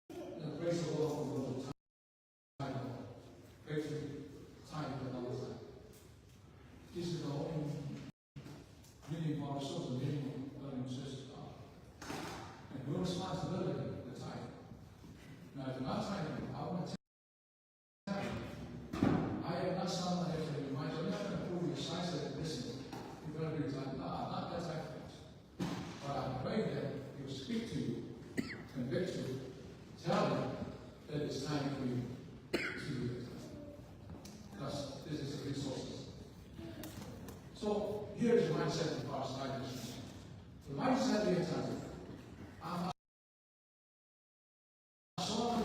Now, praise the Lord for the time. Grateful time that I was at. This is the only meaning of our souls, the meaning of brothers and sisters. And your responsibility at the time. Now, if you're not tithing, I want to tell you, I am not someone that can remind you, I'm not going to prove your size that listen, you're going to be like, no, I'm not that type of person. But I pray that he'll speak to you, convict you, tell you that it's time for you to do it. Because this is the resources. So here's the mindset of our slide. The mindset of the time. I saw the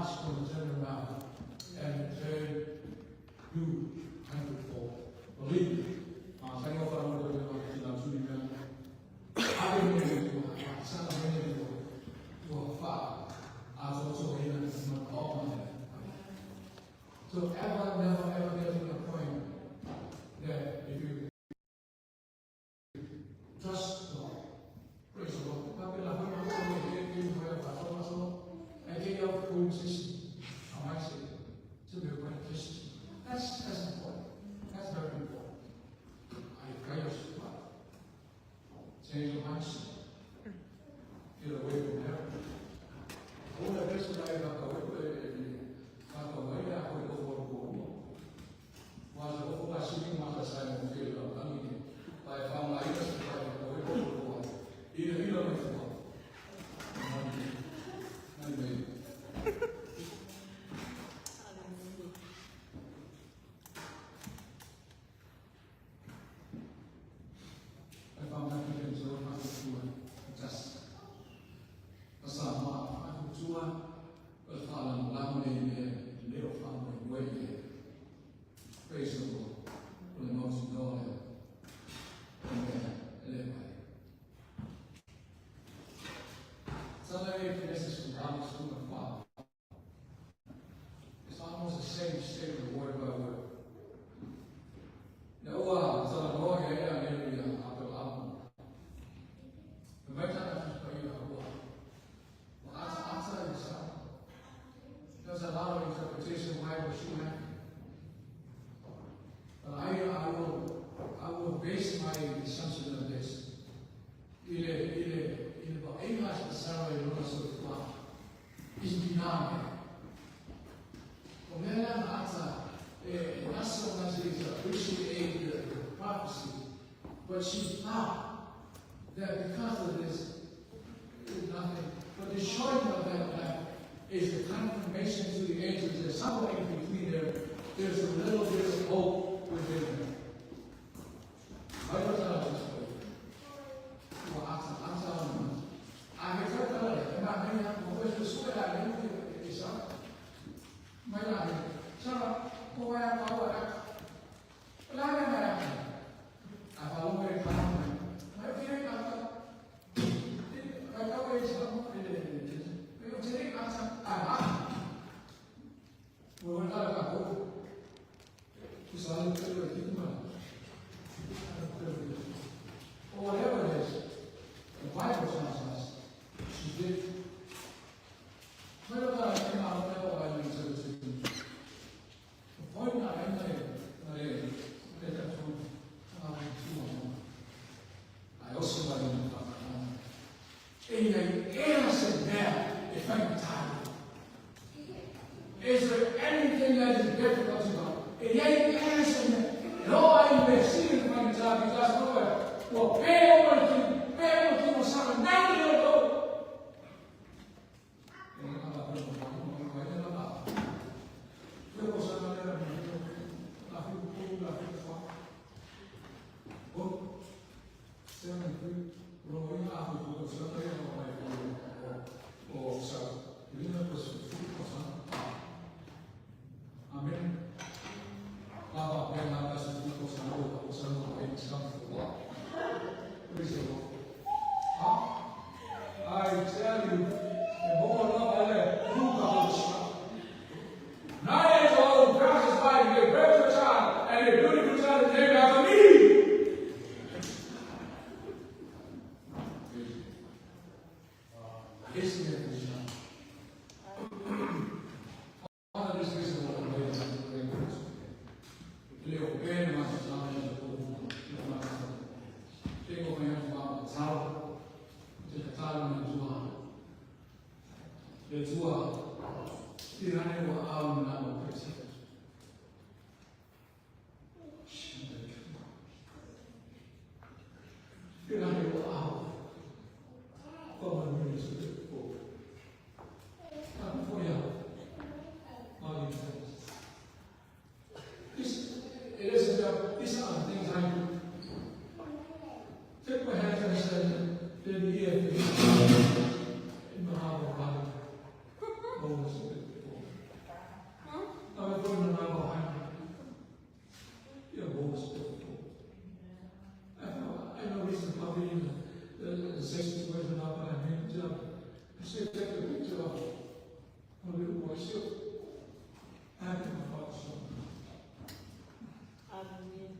heart's going to turn around and turn you 100-fold. Believe me. Saya mau orang berdoa dalam suri dan ada yang berdoa, sangat banyak berdoa. Doa Father, as also here in the all my life. So ever, never, ever get to the point that if you trust God, praise the Lord. Tapi lah, kalau kita ini boleh pasal I get your full system. I might say to be a Christian. That's important. That's very important. I pray us to God. Change your mindset. Get away from heaven. All the rest of life, praise the Lord. For the most God. Somebody finishes from God's school of Father. It's almost the same statement, word by word. No, so the Lord gave out every after album. The very time I just pray you out, well, I'll tell you something. There's a lot of interpretation why was she happy. But I will base my assumption on this. Il va passare il nostro qua. Il dinamico. Come la mazza, Nasser Nazir appreciated the prophecy, but she thought that because of this, there's nothing. But the short of that is the confirmation to the angels that somewhere in between there's a little bit of hope within them. I don't know this way. Well, I'm telling you. I have heard that. And I mean, I'm going to swear that I didn't do it. It's up. My life. So, go ahead, go ahead. Well, I never happened. I follow very calmly. I feel like I always have or whatever it is, the Bible tells us she did. Whether I came out of that, I didn't say it. The point I made, I also like to talk about in the innocent man, if I'm tired. Is there anything that is difficult to God? It ain't innocent man. And all I may see in my job because nowhere. Well, pay over to something. Now we don't go. Amen. Praise the Lord. I tell you, the more love I let, who comes? 9 years old, passes by to give birth to a child, and a beautiful child is named after me. Isn't it? All of this is what I'm doing. Leo Ben was a child in the pool. Take over him about the tower. Take a tower in the tower. The tower. The running were out and out of place. The running were out. Come on, minister. Come for you. These are the things I do. Take my hands and say, "Did you hear me?" In my heart, Holy Spirit. Bishop and to my Father's Son. Amen.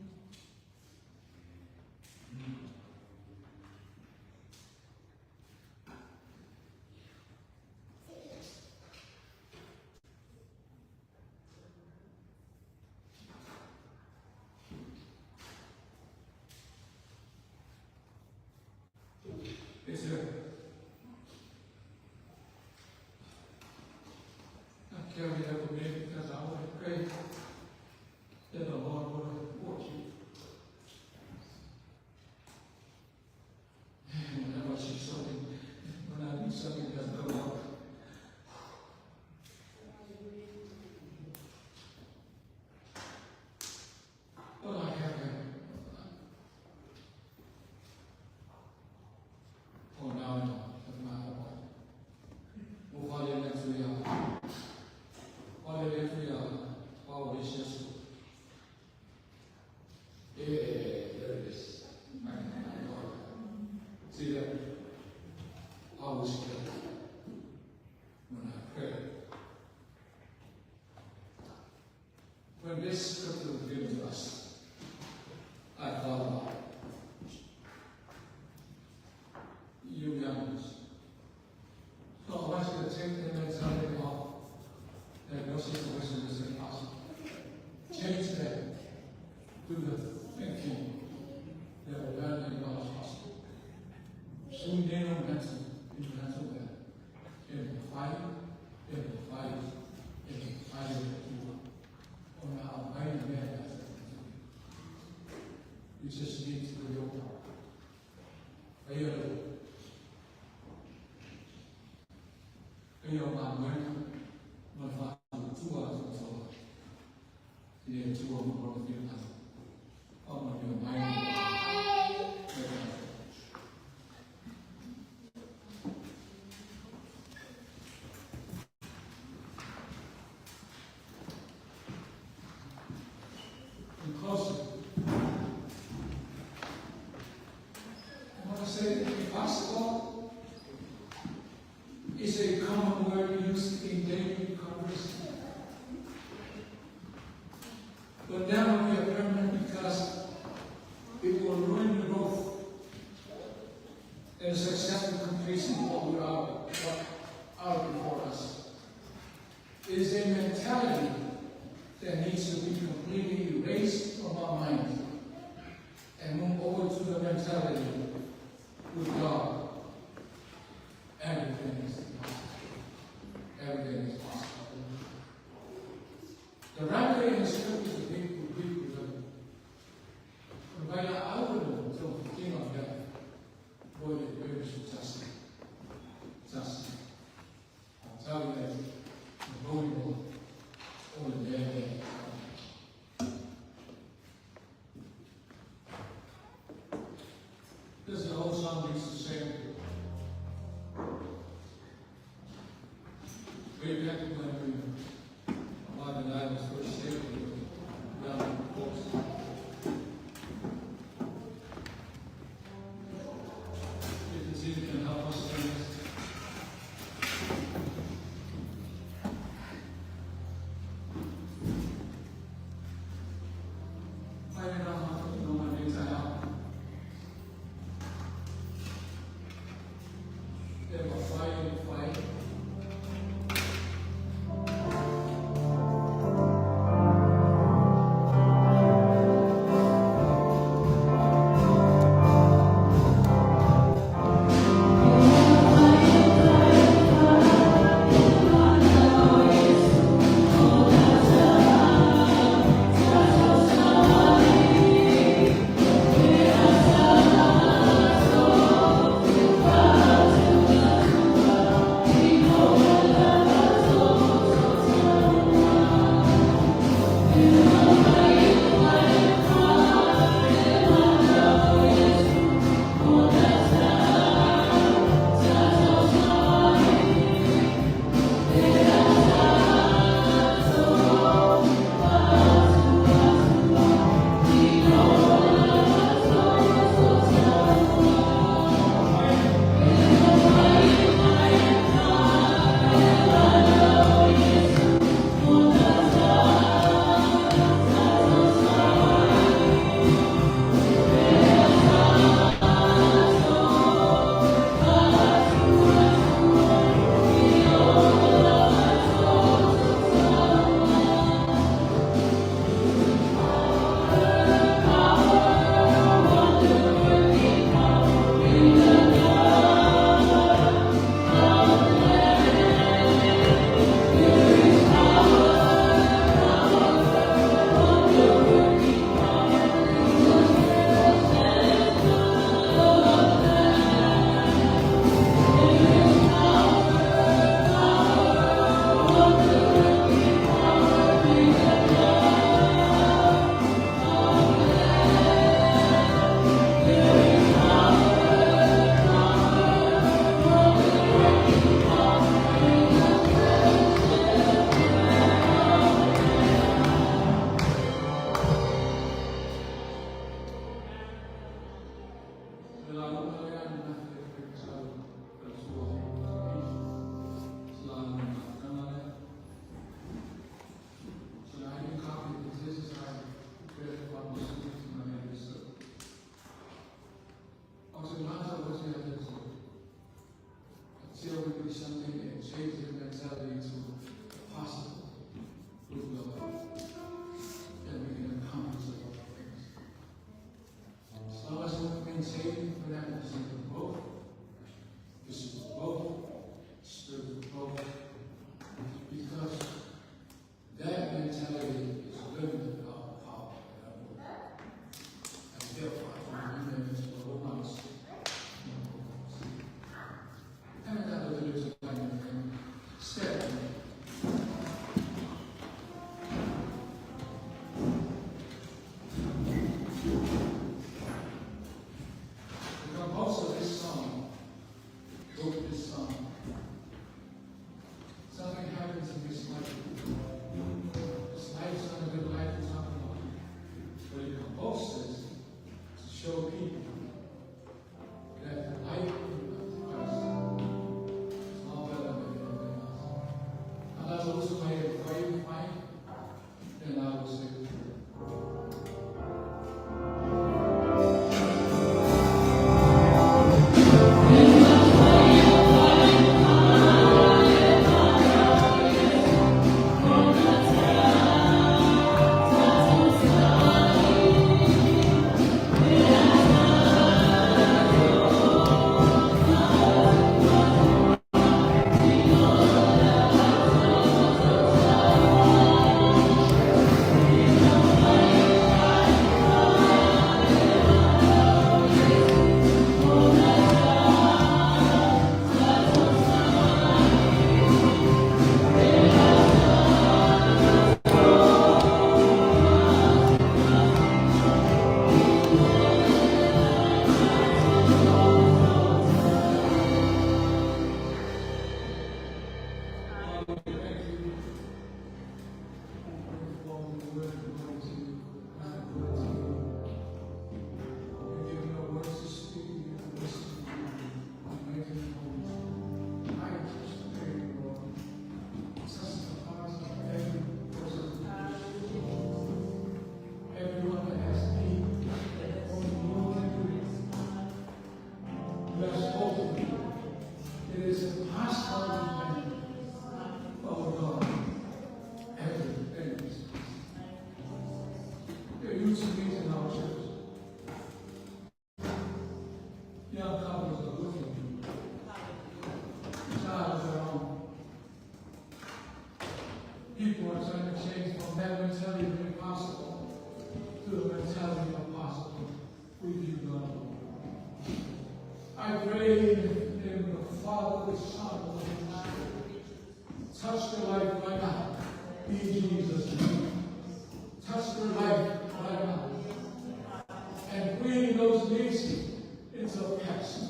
Yes, sir. I carry that with me because I want to pray that the Lord will support you. And whenever I see something, when I need something that's not work, but I have him. Oh, now I know. That's my heart. Oh, Father, let's be out. Father, let's be out. Father, it's just. Yeah, there it is. My Lord. See that? I was scared when I prayed. When this scripture was given to us, I thought about you young ones. So I want you to take the mentality off that no situation is impossible. Change that to the thinking that a man in God is possible. Soon they don't answer in the hands of that. In the fight, in the fight, in the fight of the war. On our mighty man has that. You just need to do your part. Are you able? Bây giờ bạn mới mà phải chùa rồi thì chùa một con việc này có một điều may because I want to say impossible is a common word used in daily conversation. But now we are permanent because it will ruin the growth and successful completion of what we are before us. It is a mentality that needs to be completely erased from our minds and move over to the mentality with God. Everything is possible. Everything is possible. The right way in the scripture is big with them. But by I would until the king of heaven, boy, the very successful. Just. I'll tell you that the Holy One over the day. This is the whole song we used to sing. Way back when Bob and I was first saved down in the coast. You can see you can help us sing this. I don't know how to know my names out. They were fighting. those who may have prayed, and I will say, people are trying to change from that mentality of impossible to the mentality of possible with you, God. I pray in the name of the Father, the Son, and the Holy Spirit. Touch their life right now. In Jesus' name. Touch their life right now. And bring those needs into passion.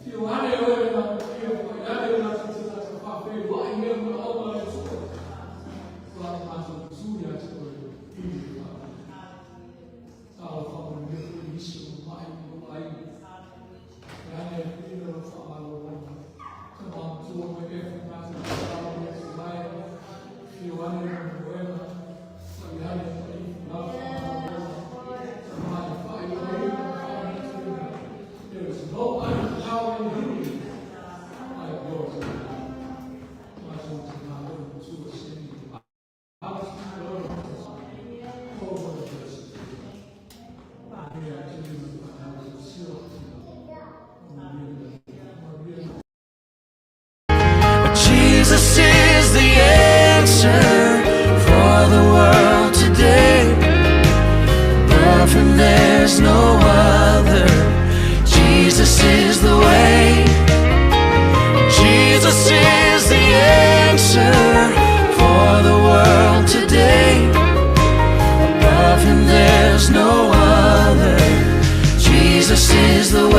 Feel I never know. Jesus is the answer for the world today. Above him there's no other. Jesus is the way. Jesus is the answer for the world today. Above him there's no other. Jesus is the way.